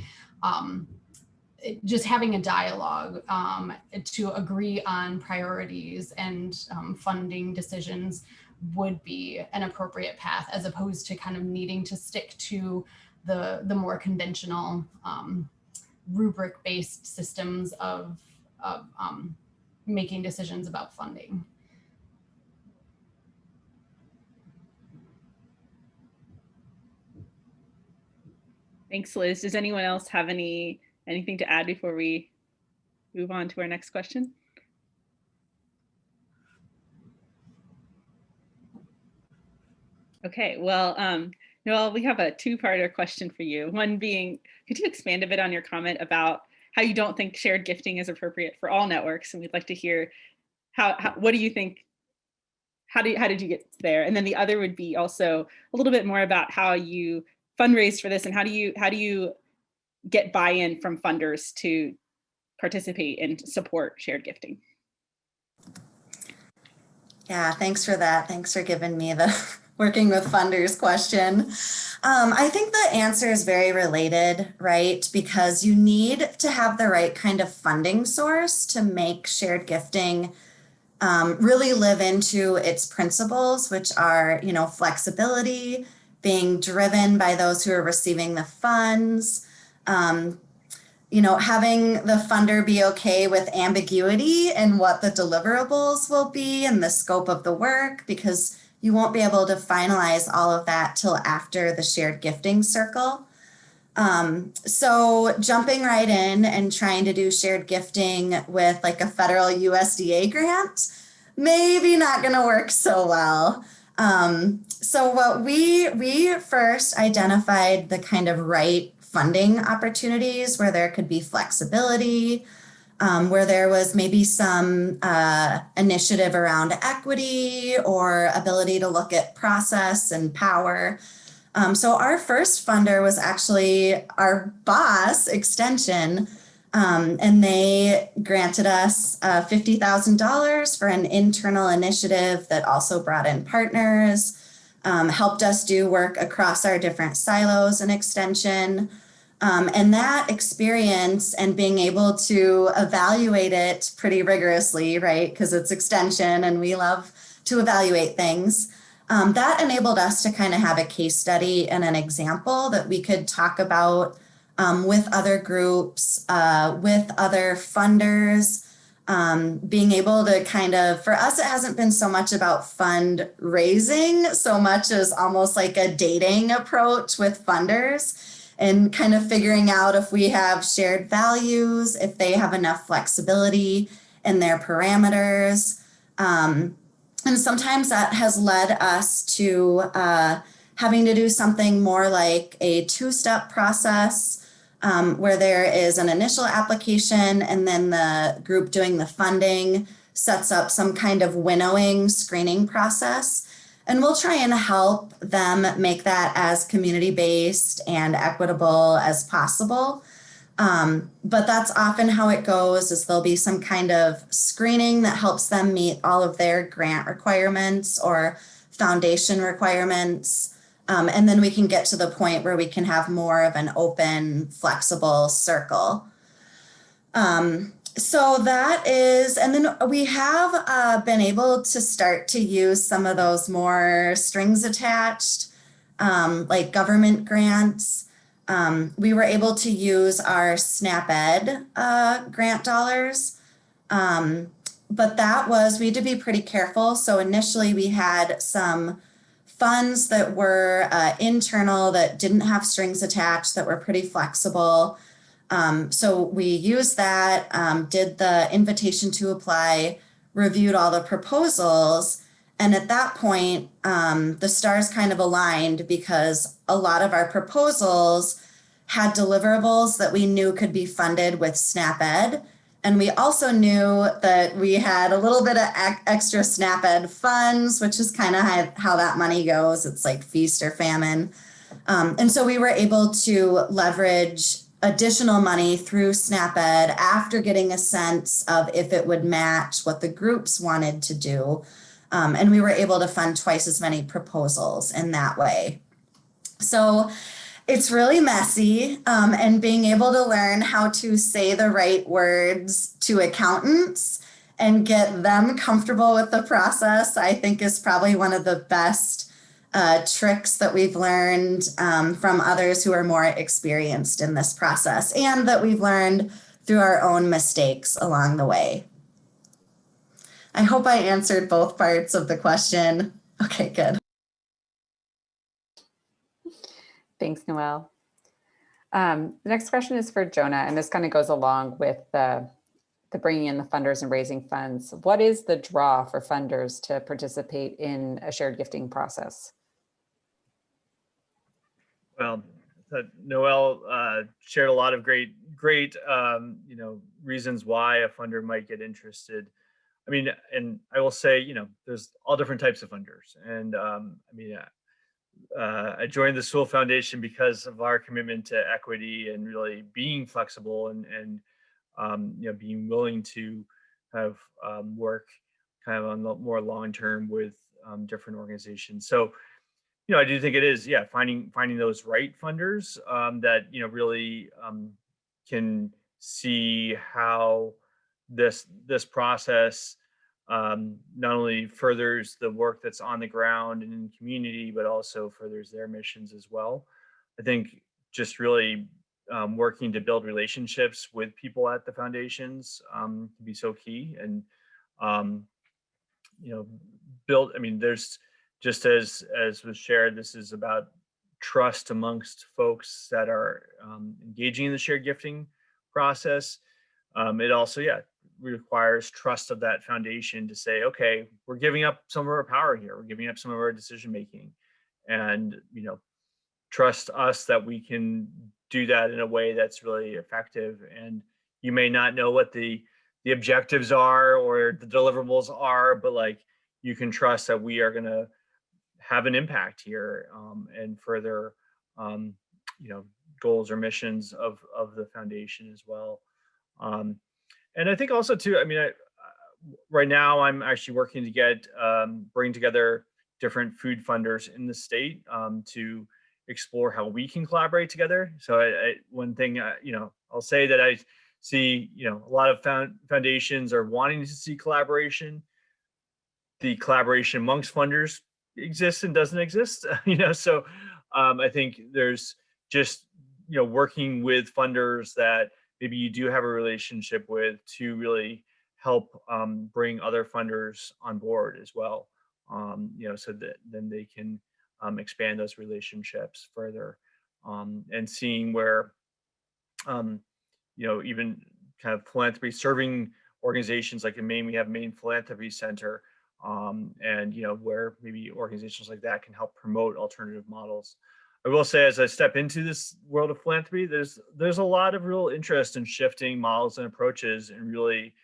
just having a dialogue to agree on priorities and funding decisions would be an appropriate path, as opposed to kind of needing to stick to the more conventional rubric-based systems of making decisions about funding. Thanks, Liz. Does anyone else have anything to add before we move on to our next question? Okay, well, Noel, we have a two-parter question for you. One being, could you expand a bit on your comment about how you don't think shared gifting is appropriate for all networks? And we'd like to hear what do you think, how did you get there? And then the other would be also a little bit more about how you fundraise for this, and how do you get buy-in from funders to participate and support shared gifting? Yeah, thanks for that. Thanks for giving me the working with funders question. I think the answer is very related, right? Because you need to have the right kind of funding source to make shared gifting really live into its principles, which are, flexibility, being driven by those who are receiving the funds, having the funder be okay with ambiguity in what the deliverables will be and the scope of the work, because you won't be able to finalize all of that till after the shared gifting circle. So jumping right in and trying to do shared gifting with like a federal USDA grant, maybe not going to work so well. So what we first identified the kind of right funding opportunities where there could be flexibility, where there was maybe some initiative around equity or ability to look at process and power. So our first funder was actually our boss, Extension, and they granted us $50,000 for an internal initiative that also brought in partners, helped us do work across our different silos in Extension. And that experience and being able to evaluate it pretty rigorously, right? Because it's Extension and we love to evaluate things. That enabled us to kind of have a case study and an example that we could talk about with other groups, with other funders, being able to kind of, for us, it hasn't been so much about fundraising so much as almost like a dating approach with funders, and kind of figuring out if we have shared values, if they have enough flexibility in their parameters. And sometimes that has led us to having to do something more like a two-step process, where there is an initial application and then the group doing the funding sets up some kind of winnowing screening process. And we'll try and help them make that as community-based and equitable as possible. But that's often how it goes, is there'll be some kind of screening that helps them meet all of their grant requirements or foundation requirements. And then we can get to the point where we can have more of an open, flexible circle. So that is, and then we have been able to start to use some of those more strings attached, like government grants. We were able to use our SNAP Ed grant dollars, but we had to be pretty careful. So initially we had some funds that were internal, that didn't have strings attached, that were pretty flexible. So we used that, did the invitation to apply, reviewed all the proposals. And at that point, the stars kind of aligned because a lot of our proposals had deliverables that we knew could be funded with SNAP-Ed. And we also knew that we had a little bit of extra SNAP-Ed funds, which is kind of how that money goes. It's like feast or famine. And so we were able to leverage additional money through SNAP-Ed after getting a sense of if it would match what the groups wanted to do. And we were able to fund twice as many proposals in that way. So it's really messy, and being able to learn how to say the right words to accountants and get them comfortable with the process, I think is probably one of the best tricks that we've learned from others who are more experienced in this process, and that we've learned through our own mistakes along the way. I hope I answered both parts of the question. Okay, good. Thanks, Noelle. The next question is for Jonah, and this kind of goes along with the bringing in the funders and raising funds. What is the draw for funders to participate in a shared gifting process? Well, Noelle shared a lot of great reasons why a funder might get interested. I mean, and I will say, there's all different types of funders. And I joined the Sewell Foundation because of our commitment to equity and really being flexible and being willing to have work kind of on the more long-term with different organizations. So, I do think it is, finding those right funders that, really can see how this process not only furthers the work that's on the ground and in the community, but also furthers their missions as well. I think just really working to build relationships with people at the foundations can be so key. And, there's just as was shared, this is about trust amongst folks that are engaging in the shared gifting process. It also, requires trust of that foundation to say, okay, we're giving up some of our power here. We're giving up some of our decision making, and trust us that we can do that in a way that's really effective. And you may not know what the objectives are or the deliverables are, but like you can trust that we are going to have an impact here and further goals or missions of the foundation as well. And I think also too, right now I'm actually working to bring together different food funders in the state to explore how we can collaborate together. So one thing, I'll say that I see, a lot of foundations are wanting to see collaboration. The collaboration amongst funders exists and doesn't exist, so I think there's just, working with funders that maybe you do have a relationship with to really help bring other funders on board as well, so that then they can expand those relationships further, and seeing where, even kind of philanthropy serving organizations like in Maine, we have Maine Philanthropy Center, and where maybe organizations like that can help promote alternative models. I will say, as I step into this world of philanthropy, there's a lot of real interest in shifting models and approaches and really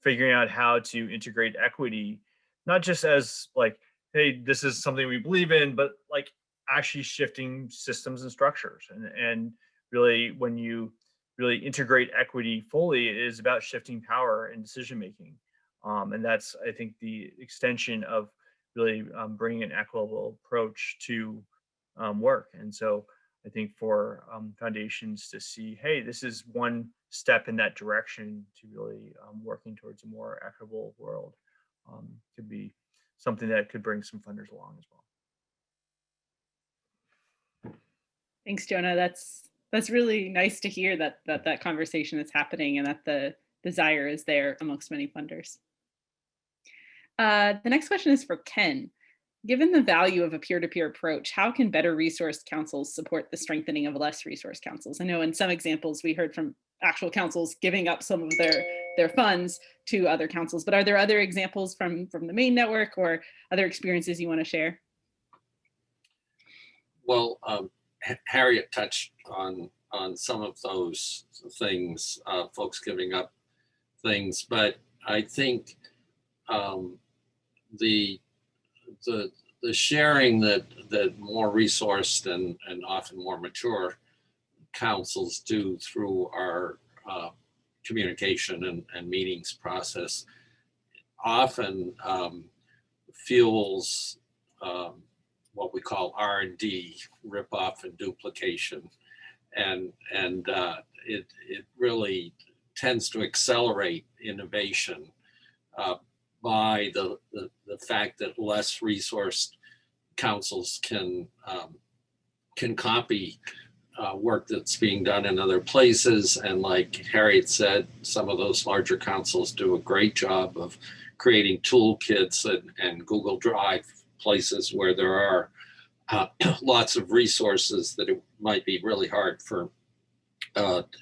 figuring out how to integrate equity, not just as like, hey, this is something we believe in, but like actually shifting systems and structures. And really, when you really integrate equity fully, it is about shifting power and decision making. And that's, I think, the extension of really bringing an equitable approach to work. And so I think for foundations to see, hey, this is one step in that direction to really working towards a more equitable world, could be something that could bring some funders along as well. Thanks, Jonah. That's really nice to hear that conversation is happening and that the desire is there amongst many funders. The next question is for Ken. Given the value of a peer-to-peer approach, how can better resourced councils support the strengthening of less resourced councils? I know in some examples we heard from actual councils giving up some of their funds to other councils, but are there other examples from the Maine network or other experiences you want to share? Well, Harriet touched on some of those things, folks giving up things, but I think the sharing that more resourced and often more mature councils do through our communication and meetings process often fuels what we call R&D, rip-off and duplication. And it really tends to accelerate innovation by the fact that less resourced councils can copy work that's being done in other places. And like Harriet said, some of those larger councils do a great job of creating toolkits and Google Drive places where there are lots of resources that it might be really hard for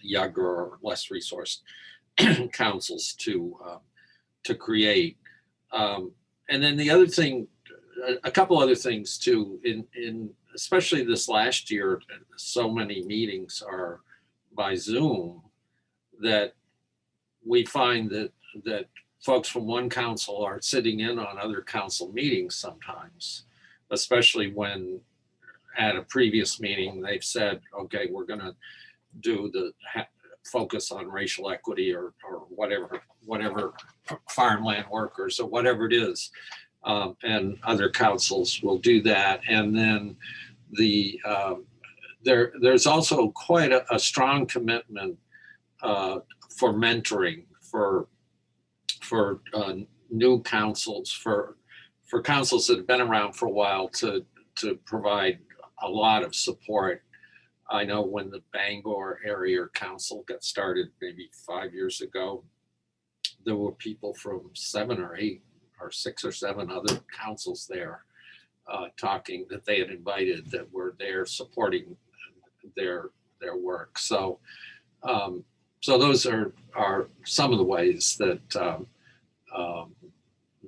younger or less resourced councils to create. And then the other thing, a couple other things too, in especially this last year, so many meetings are by Zoom that we find that folks from one council are sitting in on other council meetings sometimes, especially when at a previous meeting they've said, okay, we're going to do the focus on racial equity or whatever farmland workers or whatever it is. And other councils will do that. And then there's also quite a strong commitment for mentoring for new councils, for councils that have been around for a while to provide a lot of support. I know when the Bangor Area Council got started maybe 5 years ago, there were people from 7 or 8 or 6 or 7 other councils there talking that they had invited that were there supporting their work. So so those are some of the ways that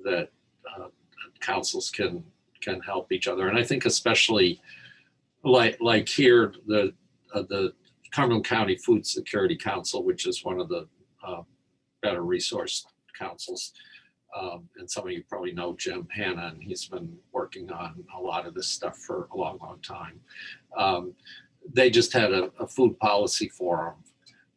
that councils can help each other. And I think especially like here, the Cumberland County Food Security Council, which is one of the better resourced councils. And some of you probably know Jim Hanna, and he's been working on a lot of this stuff for a long, long time. They just had a food policy forum,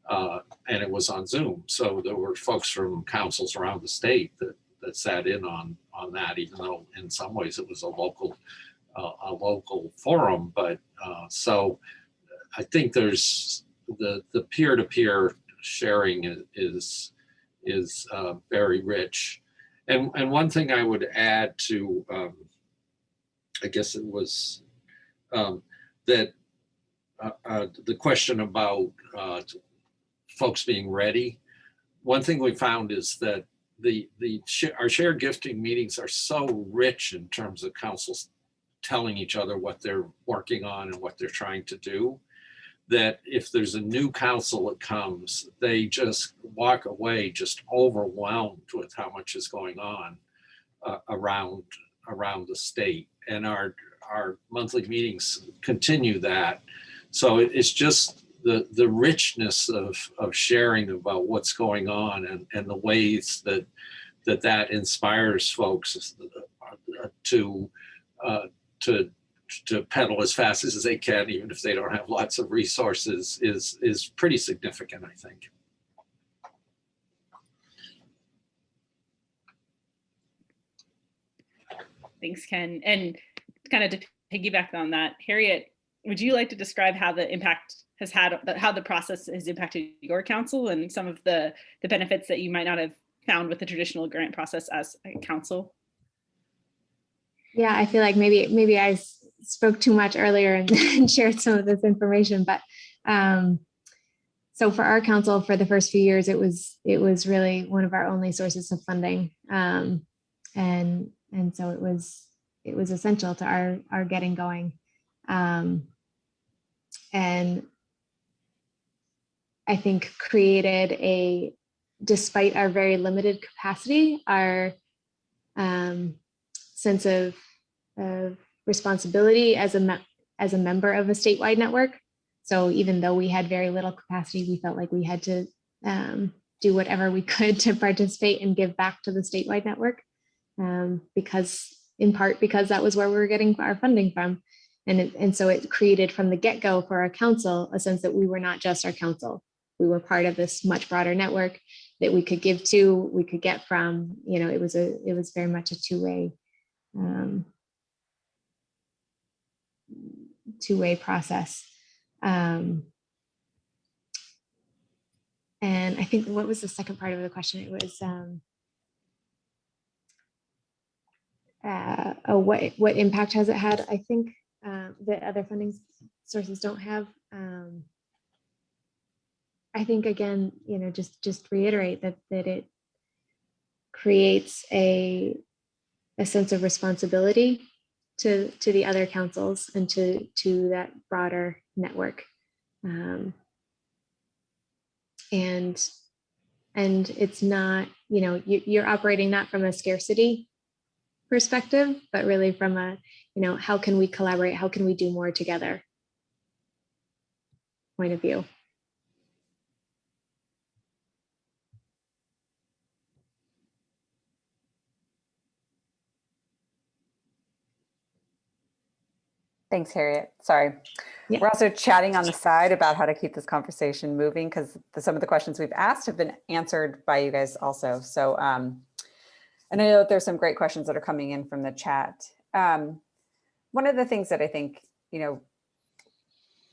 and it was on Zoom. So there were folks from councils around the state that sat in on that, even though in some ways it was a local forum. But so I think there's the peer-to-peer sharing is very rich. And one thing I would add to, I guess it was that the question about folks being ready. One thing we found is that our shared gifting meetings are so rich in terms of councils telling each other what they're working on and what they're trying to do, that if there's a new council that comes, they just walk away just overwhelmed with how much is going on around the state. And our monthly meetings continue that. So it's just the richness of sharing about what's going on and the ways that inspires folks to pedal as fast as they can, even if they don't have lots of resources, is pretty significant, I think. Thanks, Ken. And kind of to piggyback on that, Harriet, would you like to describe how the process has impacted your council and some of the benefits that you might not have found with the traditional grant process as a council? Yeah, I feel like maybe I spoke too much earlier and shared some of this information, but so for our council, for the first few years, it was really one of our only sources of funding, and so was essential to our getting going. And I think created despite our very limited capacity, our sense of responsibility as a member of a statewide network. So even though we had very little capacity, we felt like we had to do whatever we could to participate and give back to the statewide network, in part because that was where we were getting our funding from. And so it created from the get-go for our council a sense that we were not just our council. We were part of this much broader network that we could give to, we could get from. It was very much a two-way process. And I think, what was the second part of the question? It was what impact has it had? I think that other funding sources don't have. I think, again, just reiterate that it creates a sense of responsibility to the other councils and to that broader network. And it's not, you're operating not from a scarcity perspective, but really from a, how can we collaborate? How can we do more together point of view? Thanks, Harriet. Sorry. Yeah. We're also chatting on the side about how to keep this conversation moving, because some of the questions we've asked have been answered by you guys also. So, and I know that there's some great questions that are coming in from the chat. One of the things that I think,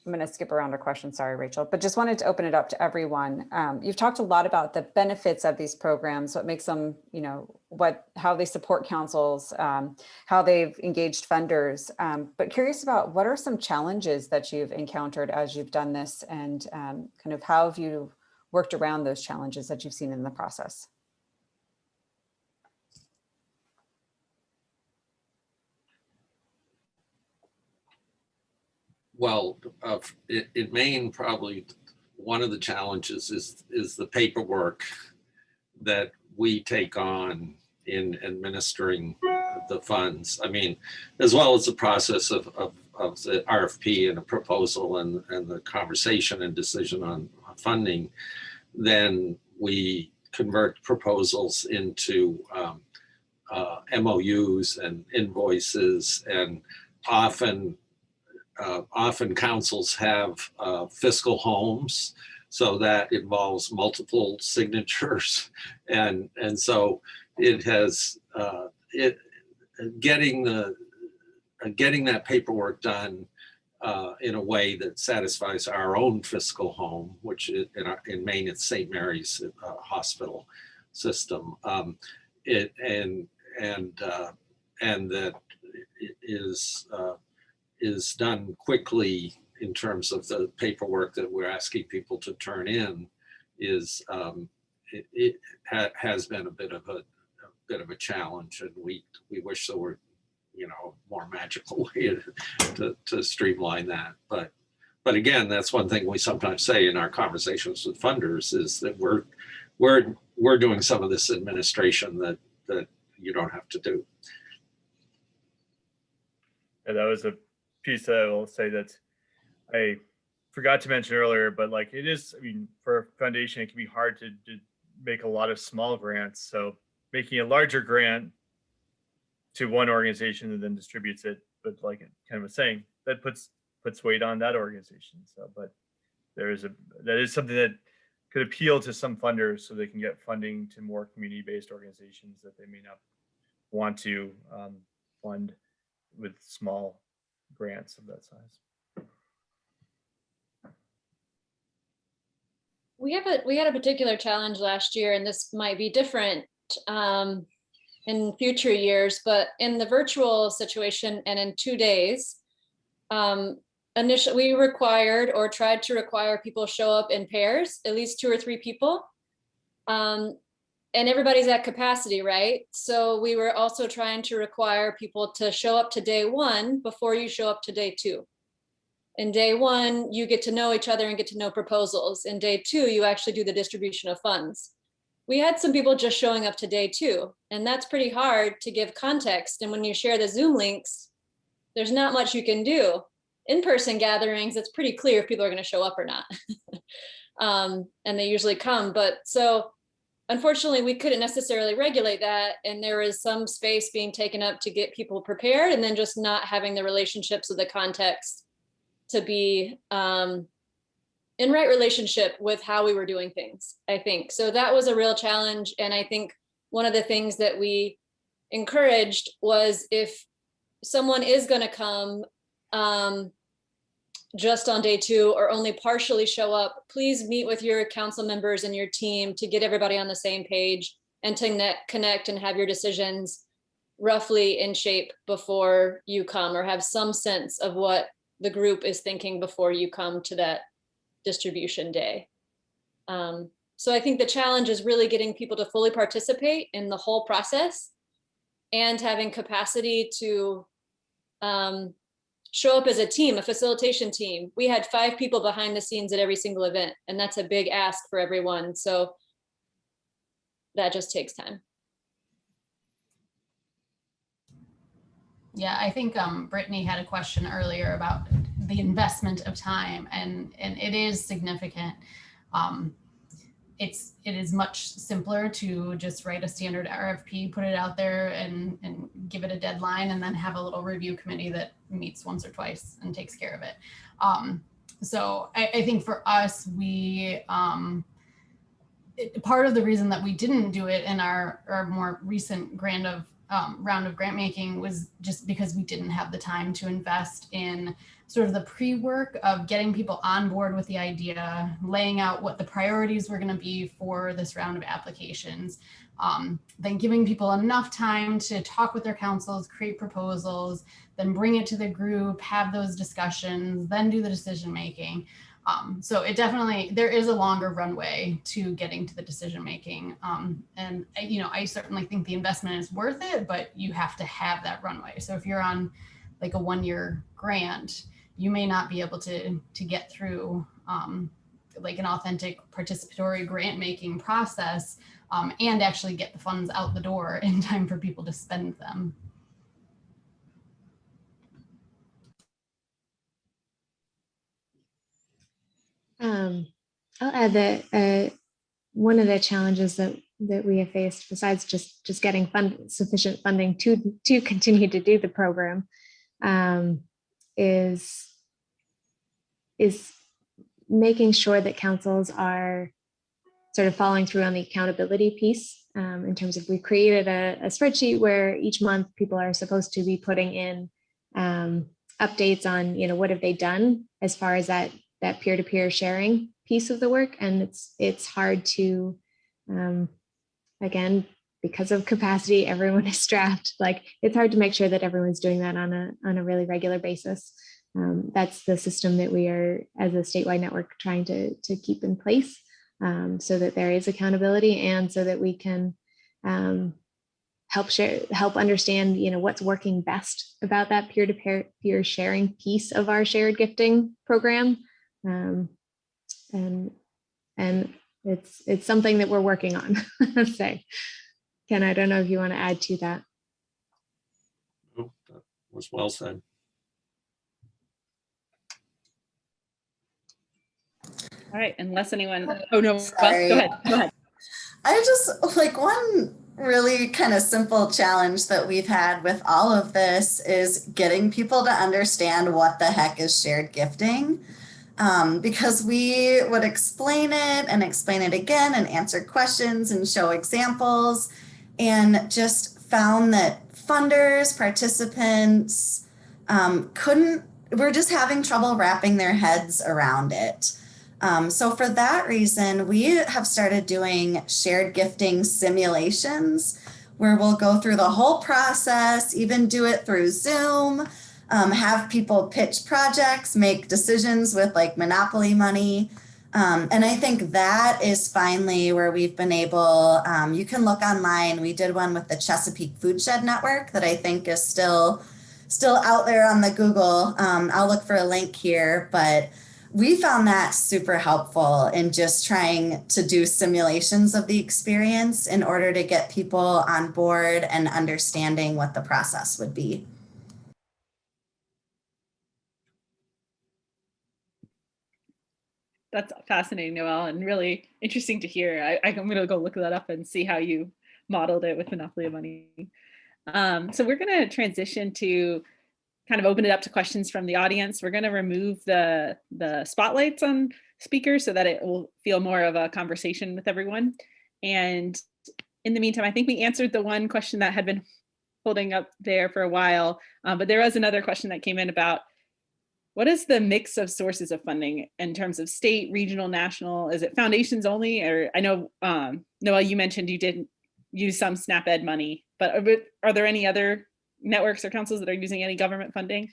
I'm going to skip around our questions. Sorry, Rachel, but just wanted to open it up to everyone. You've talked a lot about the benefits of these programs, what makes them, how they support councils, how they've engaged funders. But curious about what are some challenges that you've encountered as you've done this, and kind of how have you worked around those challenges that you've seen in the process? Well, in Maine, probably one of the challenges is the paperwork that we take on in administering the funds. I mean, as well as the process of the RFP and a proposal and the conversation and decision on funding. Then we convert proposals into MOUs and invoices, and often councils have fiscal homes, so that involves multiple signatures, and so it has getting that paperwork done in a way that satisfies our own fiscal home, which in Maine it's St. Mary's Hospital system, and that is done quickly in terms of the paperwork that we're asking people to turn in, has been a bit of a challenge, and we wish there were more magical way to streamline that. But again, that's one thing we sometimes say in our conversations with funders, is that we're doing some of this administration that you don't have to do. Yeah, that was a piece that I will say that I forgot to mention earlier, but it is, for a foundation, it can be hard to make a lot of small grants. So making a larger grant to one organization and then distributes it, but kind of was saying, that puts weight on that organization. So, but that is something that could appeal to some funders, so they can get funding to more community-based organizations that they may not want to fund with small grants of that size. We had a particular challenge last year, and this might be different in future years, but in the virtual situation and in 2 days, initially we required or tried to require people show up in pairs, at least 2 or 3 people. and everybody's at capacity, right? So we were also trying to require people to show up to day one before you show up to day two. In day one, you get to know each other and get to know proposals. In day two, you actually do the distribution of funds. We had some people just showing up to day two, and that's pretty hard to give context. And when you share the Zoom links, there's not much you can do. In-person gatherings, it's pretty clear if people are going to show up or not. And they usually come. But so unfortunately, we couldn't necessarily regulate that. And there was some space being taken up to get people prepared, and then just not having the relationships of the context to be in right relationship with how we were doing things, I think. So that was a real challenge. And I think one of the things that we encouraged was, if someone is going to come just on day two or only partially show up, please meet with your council members and your team to get everybody on the same page and to connect and have your decisions roughly in shape before you come, or have some sense of what the group is thinking before you come to that distribution day. So I think the challenge is really getting people to fully participate in the whole process and having capacity to show up as a team, a facilitation team. We had 5 people behind the scenes at every single event, and that's a big ask for everyone. So that just takes time. Yeah, I think Brittany had a question earlier about the investment of time, and it is significant. It is much simpler to just write a standard RFP, put it out there, and give it a deadline, and then have a little review committee that meets once or twice and takes care of it. So I think for us, part of the reason that we didn't do it in our more recent round of grant making was just because we didn't have the time to invest in sort of the pre-work of getting people on board with the idea, laying out what the priorities were going to be for this round of applications, then giving people enough time to talk with their councils, create proposals, then bring it to the group, have those discussions, then do the decision making. So it definitely, there is a longer runway to getting to the decision making. And I certainly think the investment is worth it, but you have to have that runway. So if you're on like a 1-year grant, you may not be able to get through like an authentic participatory grant making process and actually get the funds out the door in time for people to spend them. I'll add that one of the challenges that we have faced, besides just getting sufficient funding to continue to do the program, is making sure that councils are sort of following through on the accountability piece, in terms of, we created a spreadsheet where each month people are supposed to be putting in updates on, what have they done as far as that peer-to-peer sharing piece of the work. And it's hard to, again, because of capacity, everyone is strapped. Like, it's hard to make sure that everyone's doing that on a really regular basis. That's the system that we are, as a statewide network, trying to keep in place, so that there is accountability, and so that we can help understand, what's working best about that peer-to-peer sharing piece of our shared gifting program. And it's something that we're working on. So, Ken, I don't know if you want to add to that. Oh, that was well said. All right, unless anyone, oh no, Sorry. Go ahead. I just, like, one really kind of simple challenge that we've had with all of this is getting people to understand what the heck is shared gifting. Because we would explain it again and answer questions and show examples, and just found that funders, participants we're just having trouble wrapping their heads around it. So for that reason, we have started doing shared gifting simulations where we'll go through the whole process, even do it through Zoom, have people pitch projects, make decisions with like Monopoly money, And I think that is finally where we've been able, you can look online. We did one with the Chesapeake Food Shed Network that I think is still out there on the Google. I'll look for a link here, but we found that super helpful in just trying to do simulations of the experience in order to get people on board and understanding what the process would be. That's fascinating, Noelle, and really interesting to hear. I'm going to go look that up and see how you modeled it with Monopoly of Money. So we're going to transition to kind of open it up to questions from the audience. We're going to remove the spotlights on speakers so that it will feel more of a conversation with everyone. And in the meantime, I think we answered the one question that had been holding up there for a while, but there was another question that came in about what is the mix of sources of funding in terms of state, regional, national? Is it foundations only? Or I know, Noelle, you mentioned you didn't use some SNAP Ed money, but are there any other networks or councils that are using any government funding?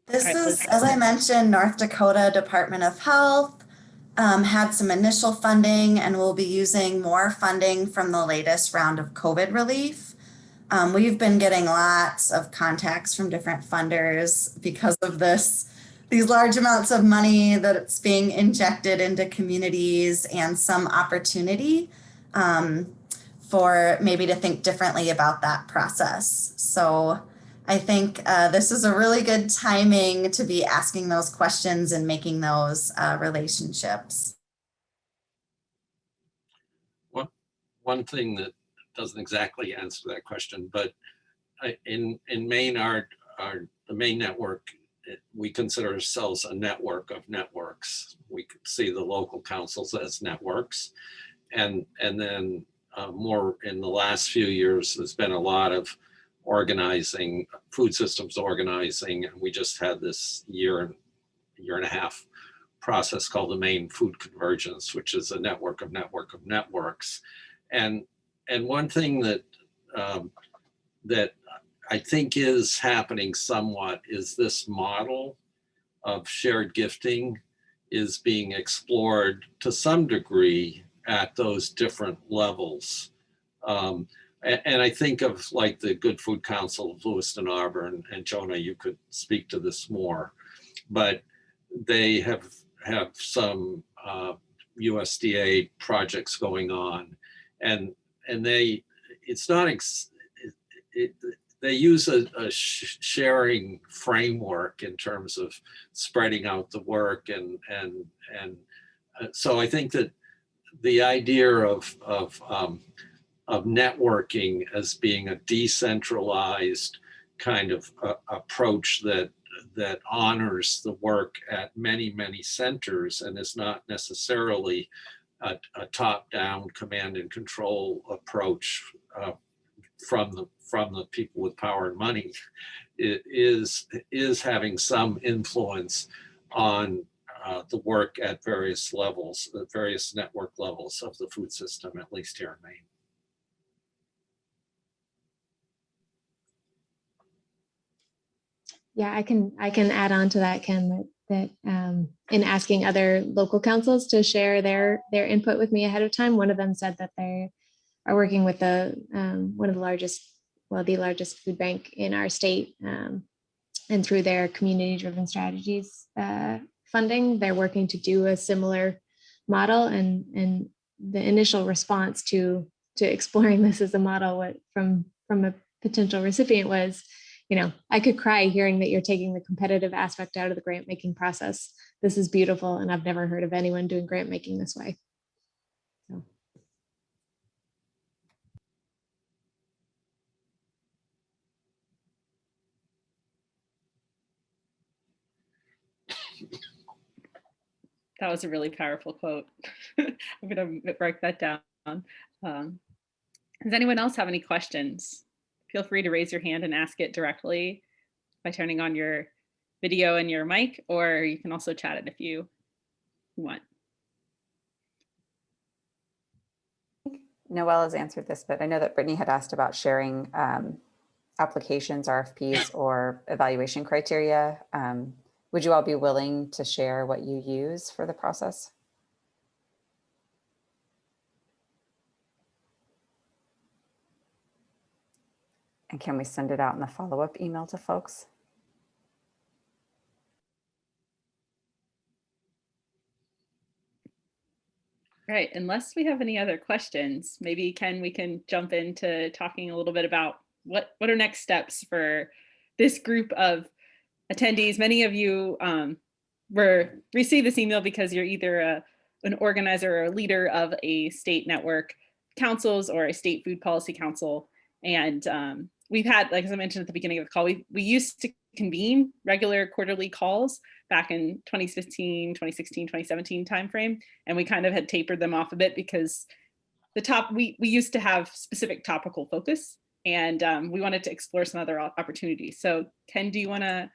This is, as I mentioned, North Dakota Department of Health had some initial funding and will be using more funding from the latest round of COVID relief. We've been getting lots of contacts from different funders because of these large amounts of money that's being injected into communities and some opportunity for maybe to think differently about that process. So I think this is a really good timing to be asking those questions and making those relationships. One thing that doesn't exactly answer that question, but in Maine, the Maine network, we consider ourselves a network of networks. We could see the local councils as networks, and then more in the last few years, there's been a lot of organizing, food systems organizing, and we just had this year and a half process called the Maine Food Convergence, which is a network of networks. And one thing that that I think is happening somewhat is this model of shared gifting is being explored to some degree at those different levels. And I think of like the Good Food Council of Lewiston Auburn, and Jonah, you could speak to this more, but they have some USDA projects going on, and they use a sharing framework in terms of spreading out the work, and so I think that the idea of networking as being a decentralized kind of approach that honors the work at many centers and is not necessarily a top-down command and control approach from the people with power and money, is having some influence on the work at various levels, the various network levels of the food system, at least here in Maine. Yeah, I can add on to that, Ken, that in asking other local councils to share their input with me ahead of time, one of them said that they are working with one of the largest food bank in our state, and through their community-driven strategies funding, they're working to do a similar model. And the initial response to exploring this as a model from a potential recipient was, I could cry hearing that you're taking the competitive aspect out of the grant making process. This is beautiful, and I've never heard of anyone doing grant making this way. So. That was a really powerful quote. I'm going to write that down. Does anyone else have any questions? Feel free to raise your hand and ask it directly. by turning on your video and your mic, or you can also chat it if you want. Noelle has answered this, but I know that Brittany had asked about sharing applications, RFPs, or evaluation criteria. Would you all be willing to share what you use for the process? And can we send it out in the follow-up email to folks? All right, unless we have any other questions, maybe Ken, we can jump into talking a little bit about what are next steps for this group of attendees. Many of you received this email because you're either an organizer or a leader of a state network councils or a state food policy council. And we've had, like as I mentioned at the beginning of the call, we used to convene regular quarterly calls back in 2015, 2016, 2017 timeframe. And we kind of had tapered them off a bit because we used to have specific topical focus, and we wanted to explore some other opportunities. So Ken, do you want to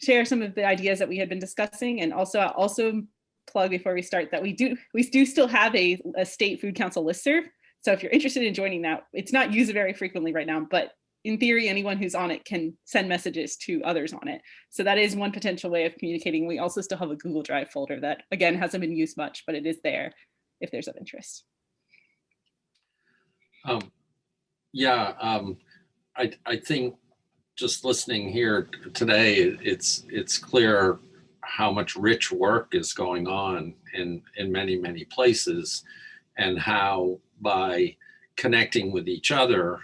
share some of the ideas that we had been discussing? And also plug before we start that we do still have a state food council listserv. So if you're interested in joining that, it's not used very frequently right now, but in theory, anyone who's on it can send messages to others on it. So that is one potential way of communicating. We also still have a Google Drive folder that, again, hasn't been used much, but it is there if there's of interest. I think just listening here today, it's clear how much rich work is going on in many, many places, and how by connecting with each other,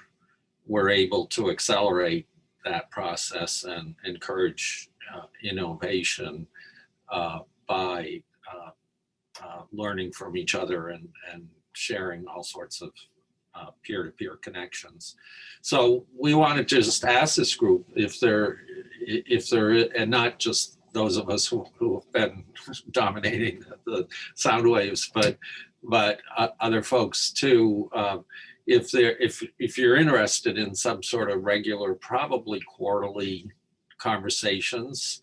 we're able to accelerate that process and encourage innovation by learning from each other and sharing all sorts of peer-to-peer connections. So we want to just ask this group if they're, and not just those of us who have been dominating the sound waves, but other folks too. If you're interested in some sort of regular, probably quarterly conversations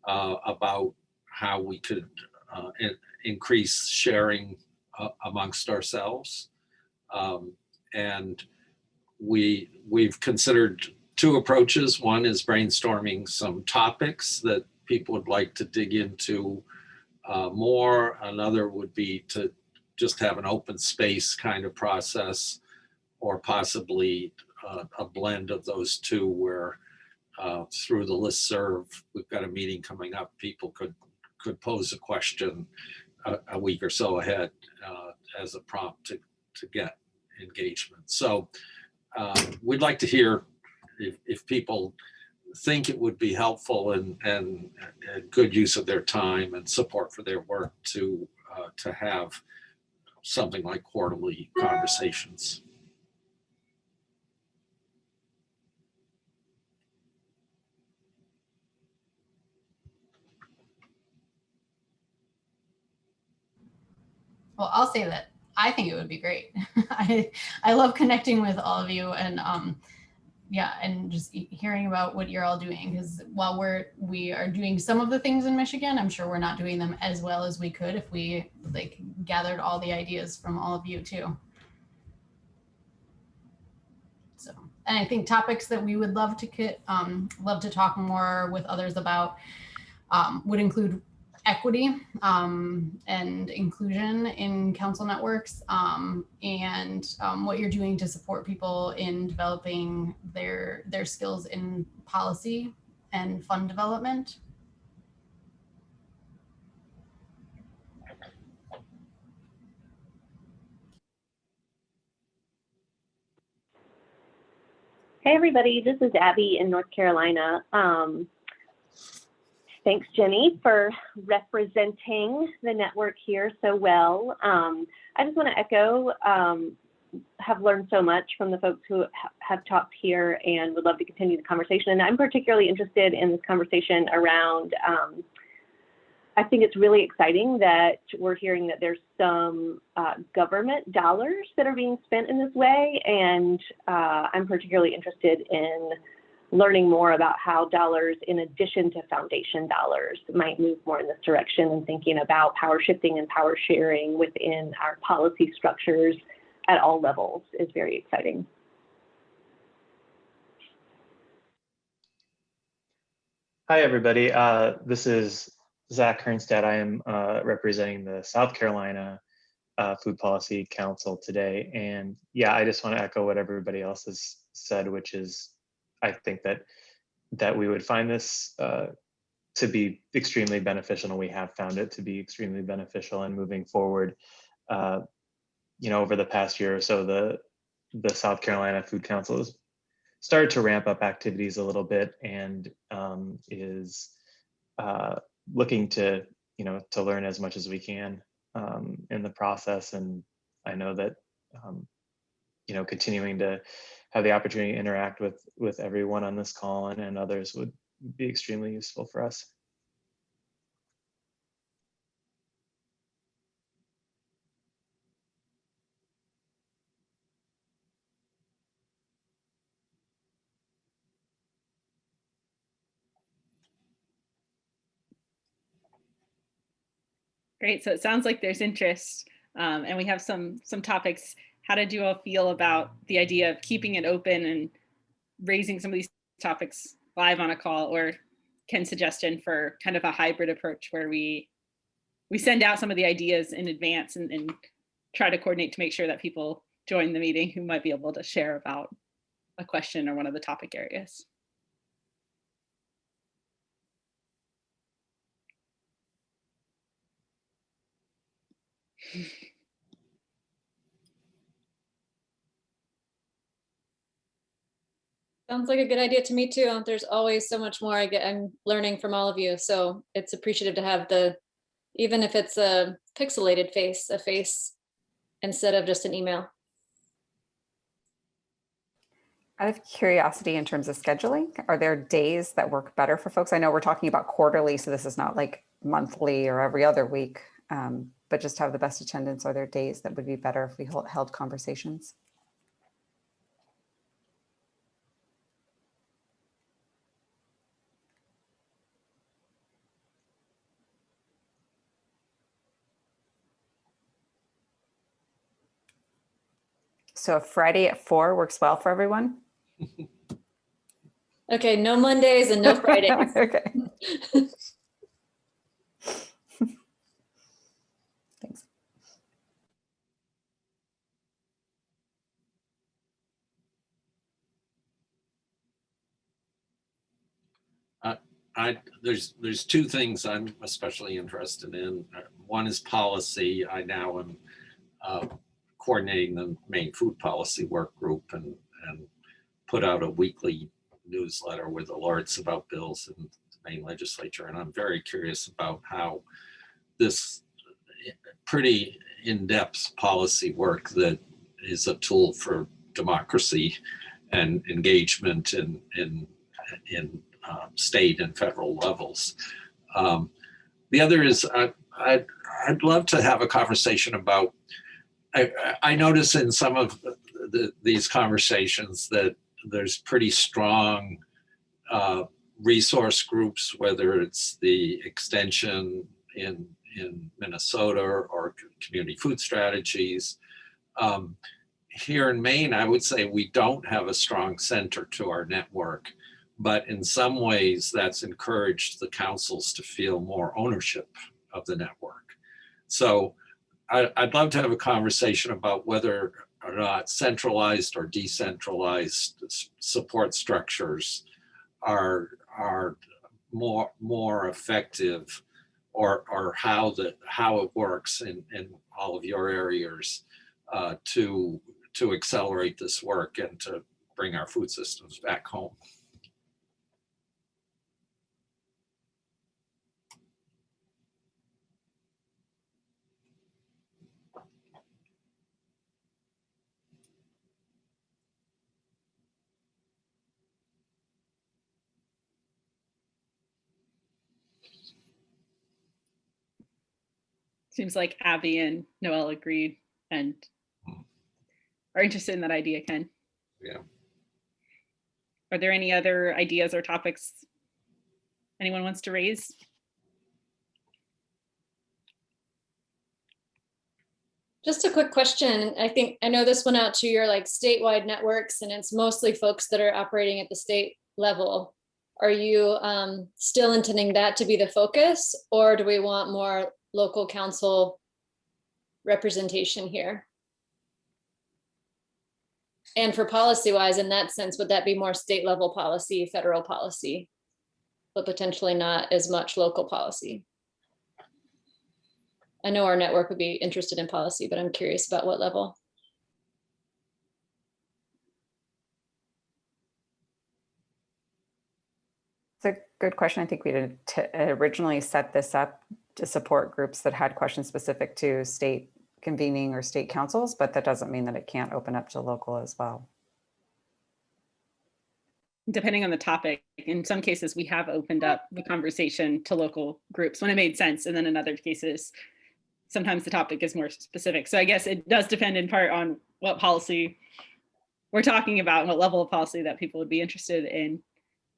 about how we could increase sharing amongst ourselves. And we've considered two approaches. One is brainstorming some topics that people would like to dig into more. Another would be to just have an open space kind of process, or possibly a blend of those two, where through the listserv, we've got a meeting coming up, people could pose a question a week or so ahead as a prompt to get engagement. So we'd like to hear if people think it would be helpful and a good use of their time and support for their work to have something like quarterly conversations. Well, I'll say that I think it would be great. I love connecting with all of you, and yeah, and just hearing about what you're all doing, because while we are doing some of the things in Michigan, I'm sure we're not doing them as well as we could if we gathered all the ideas from all of you too. So, and I think topics that we would love to talk more with others about would include equity and inclusion in council networks, and what you're doing to support people in developing their skills in policy and fund development. Hey everybody, this is Abby in North Carolina. Thanks, Jenny, for representing the network here so well. I just want to echo, have learned so much from the folks who have talked here and would love to continue the conversation. And I'm particularly interested in this conversation around, I think it's really exciting that we're hearing that there's some government dollars that are being spent in this way. And I'm particularly interested in learning more about how dollars, in addition to foundation dollars, might move more in this direction, and thinking about power shifting and power sharing within our policy structures at all levels is very exciting. Hi, everybody. This is Zach Hernstead. I am representing the South Carolina Food Policy Council today. And yeah, I just want to echo what everybody else has said, which is, I think that we would find this to be extremely beneficial, and we have found it to be extremely beneficial. And moving forward, you know, over the past year or so, the South Carolina Food Council has started to ramp up activities a little bit, and is looking to, you know, to learn as much as we can in the process. And I know that you know, continuing to have the opportunity to interact with everyone on this call and others would be extremely useful for us. Great. So it sounds like there's interest, and we have some topics. How did you all feel about the idea of keeping it open and raising some of these topics live on a call, or Ken's suggestion for kind of a hybrid approach where we send out some of the ideas in advance and try to coordinate to make sure that people join the meeting who might be able to share about a question or one of the topic areas. Sounds like a good idea to me too. There's always so much more I'm learning from all of you. So it's appreciative to have even if it's a pixelated face, a face instead of just an email. Out of curiosity, in terms of scheduling, are there days that work better for folks? I know we're talking about quarterly, so this is not like monthly or every other week, but just to have the best attendance, are there days that would be better if we held conversations? So Friday at 4 works well for everyone? Okay, no Mondays and no Fridays. Okay. Thanks. There's two things I'm especially interested in. One is policy. I now am coordinating the Maine Food Policy Work Group and put out a weekly newsletter with alerts about bills in the Maine legislature. And I'm very curious about how this pretty in-depth policy work that is a tool for democracy and engagement in state and federal levels. The other is I'd love to have a conversation about, I notice in some of these conversations that there's pretty strong resource groups, whether it's the extension in Minnesota or community food strategies. Here in Maine, I would say we don't have a strong center to our network, but in some ways that's encouraged the councils to feel more ownership of the network. So I'd love to have a conversation about whether or not centralized or decentralized support structures are more effective, or how it works in all of your areas to accelerate this work and to bring our food systems back home. Seems like Abby and Noelle agreed and are interested in that idea, Ken. Yeah. Are there any other ideas or topics anyone wants to raise? Just a quick question. I know this went out to your like statewide networks, and it's mostly folks that are operating at the state level. Are you still intending that to be the focus, or do we want more local council representation here? And for policy wise, in that sense, would that be more state level policy, federal policy, but potentially not as much local policy? I know our network would be interested in policy, but I'm curious about what level. It's a good question. I think we did originally set this up to support groups that had questions specific to state convening or state councils, but that doesn't mean that it can't open up to local as well. Depending on the topic, in some cases, we have opened up the conversation to local groups when it made sense. And then in other cases, sometimes the topic is more specific. So I guess it does depend in part on what policy we're talking about and what level of policy that people would be interested in.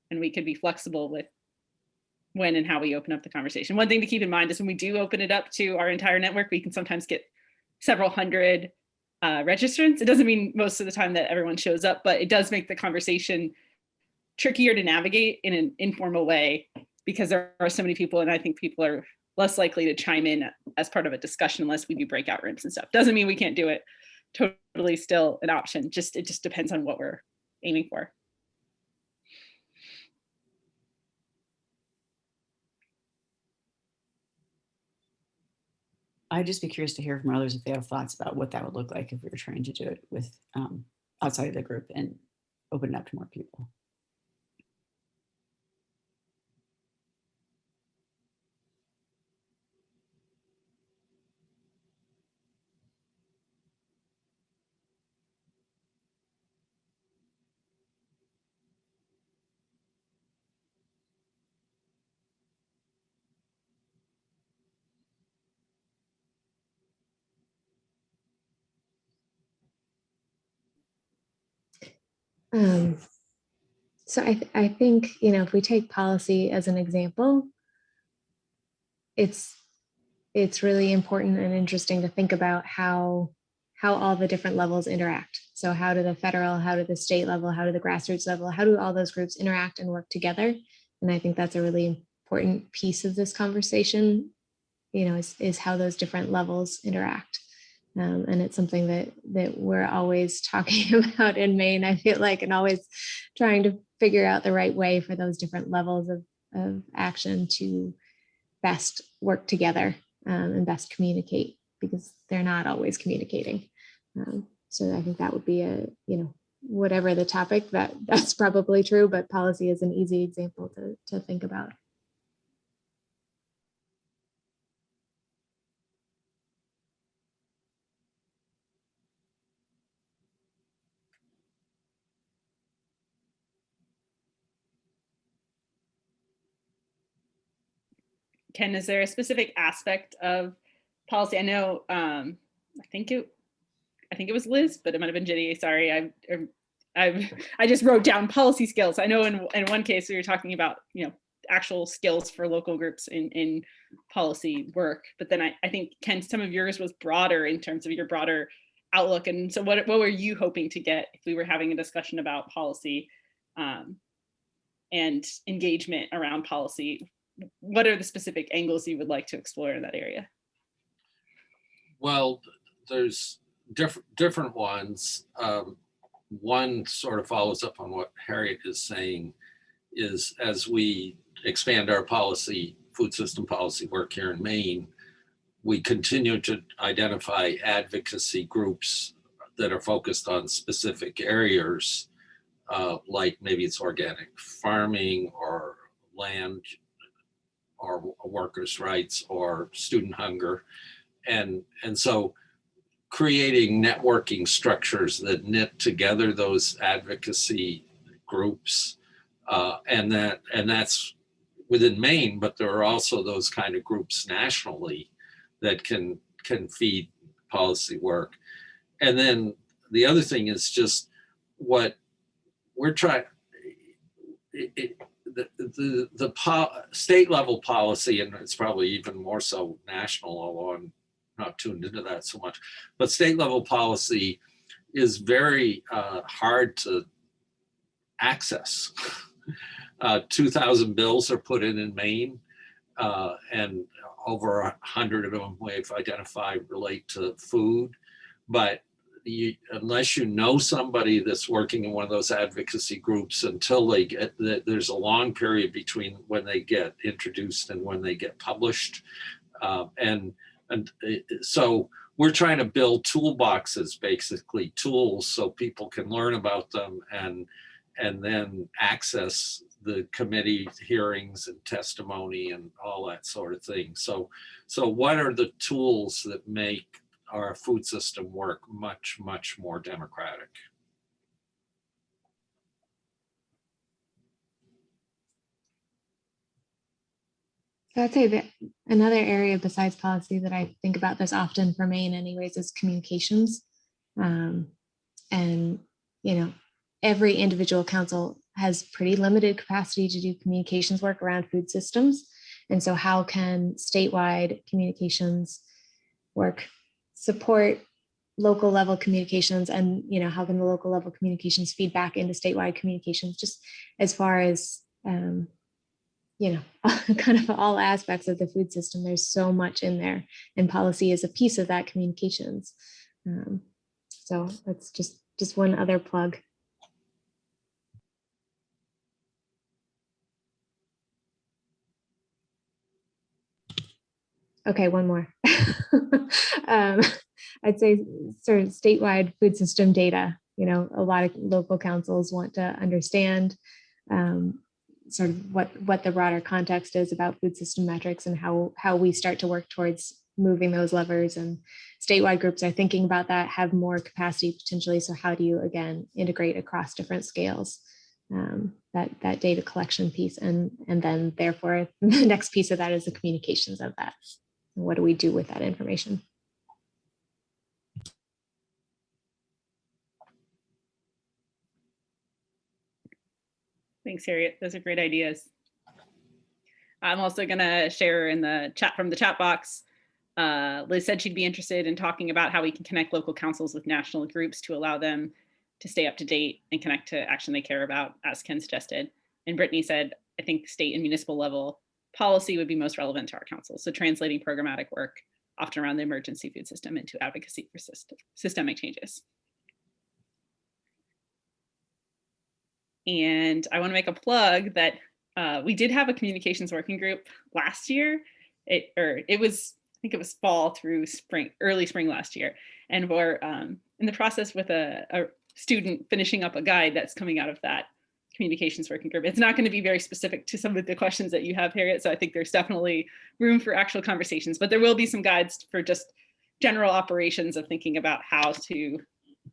And we could be flexible with when and how we open up the conversation. One thing to keep in mind is when we do open it up to our entire network, we can sometimes get several hundred registrants. It doesn't mean most of the time that everyone shows up, but it does make the conversation trickier to navigate in an informal way because there are so many people, and I think people are less likely to chime in as part of a discussion unless we do breakout rooms and stuff. Doesn't mean we can't do it. Totally still an option. It just depends on what we're aiming for. I'd just be curious to hear from others if they have thoughts about what that would look like if we were trying to do it with outside of the group and open it up to more people. So I think, if we take policy as an example, it's really important and interesting to think about how all the different levels interact. So how do the federal, how do the state level, how do the grassroots level, how do all those groups interact and work together? And I think that's a really important piece of this conversation, is how those different levels interact. And it's something that we're always talking about in Maine, I feel like, and always trying to figure out the right way for those different levels of action to best work together and best communicate, because they're not always communicating. So I think that would be whatever the topic, that's probably true, but policy is an easy example to think about. Ken, is there a specific aspect of policy? I know, I think it was Liz, but it might've been Jenny. Sorry, I just wrote down policy skills. I know in one case we were talking about, actual skills for local groups in policy work. But then I think, Ken, some of yours was broader in terms of your broader outlook. And so what were you hoping to get if we were having a discussion about policy and engagement around policy? What are the specific angles you would like to explore in that area? Well, there's different ones. One sort of follows up on what Harriet is saying, is as we expand our food system policy work here in Maine, we continue to identify advocacy groups that are focused on specific areas, like maybe it's organic farming or land or workers' rights or student hunger. And so creating networking structures that knit together those advocacy groups, and that's within Maine, but there are also those kind of groups nationally that can feed policy work. And then the other thing is just what we're trying, state level policy, and it's probably even more so national, although I'm not tuned into that so much, but state level policy is very hard to access. 2,000 bills are put in Maine, and over 100 of them we've identified relate to food. But unless you know somebody that's working in one of those advocacy groups, until they get, there's a long period between when they get introduced and when they get published. And so we're trying to build toolboxes, basically tools, so people can learn about them and then access the committee hearings and testimony and all that sort of thing. So what are the tools that make our food system work much, much more democratic? So I'd say that another area besides policy that I think about this often for Maine anyways is communications. And, you know, every individual council has pretty limited capacity to do communications work around food systems. And so how can statewide communications work support local level communications, and how can the local level communications feed back into statewide communications, just as far as kind of all aspects of the food system. There's so much in there, and policy is a piece of that communications. So that's just one other plug. Okay, one more. I'd say sort of statewide food system data. A lot of local councils want to understand sort of what the broader context is about food system metrics and how we start to work towards moving those levers. And statewide groups are thinking about that, have more capacity potentially. So how do you, again, integrate across different scales? That data collection piece, and then therefore the next piece of that is the communications of that. What do we do with that information? Thanks, Harriet. Those are great ideas. I'm also going to share in the chat from the chat box. Liz said she'd be interested in talking about how we can connect local councils with national groups to allow them to stay up to date and connect to action they care about, as Ken suggested. And Brittany said, I think state and municipal level policy would be most relevant to our council. So translating programmatic work often around the emergency food system into advocacy for systemic changes. And I want to make a plug that we did have a communications working group last year. I think it was fall through spring, early spring last year. And we're in the process with a student finishing up a guide that's coming out of that communications working group. It's not going to be very specific to some of the questions that you have, Harriet. So I think there's definitely room for actual conversations, but there will be some guides for just general operations of thinking about how to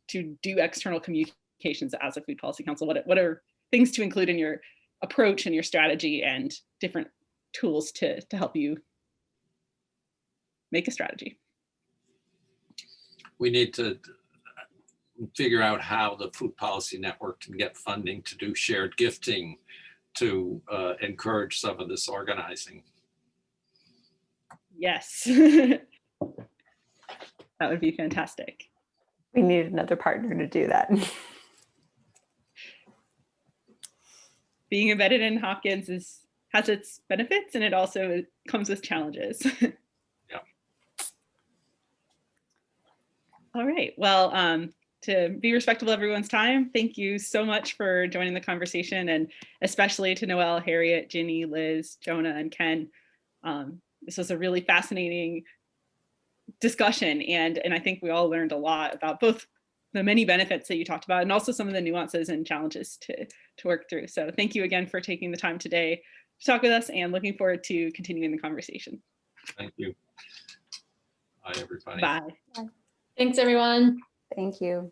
do external communications as a food policy council. What are things to include in your approach and your strategy, and different tools to help you make a strategy. We need to figure out how the Food Policy Network can get funding to do shared gifting to encourage some of this organizing. Yes, that would be fantastic. We need another partner to do that. Being embedded in Hopkins has its benefits, and it also comes with challenges. Yeah. All right, well, to be respectful of everyone's time, thank you so much for joining the conversation, and especially to Noelle, Harriet, Ginny, Liz, Jonah, and Ken. This was a really fascinating discussion, and I think we all learned a lot about both the many benefits that you talked about and also some of the nuances and challenges to work through. So thank you again for taking the time today to talk with us, and looking forward to continuing the conversation. Thank you. Bye, everybody. Bye. Thanks, everyone. Thank you.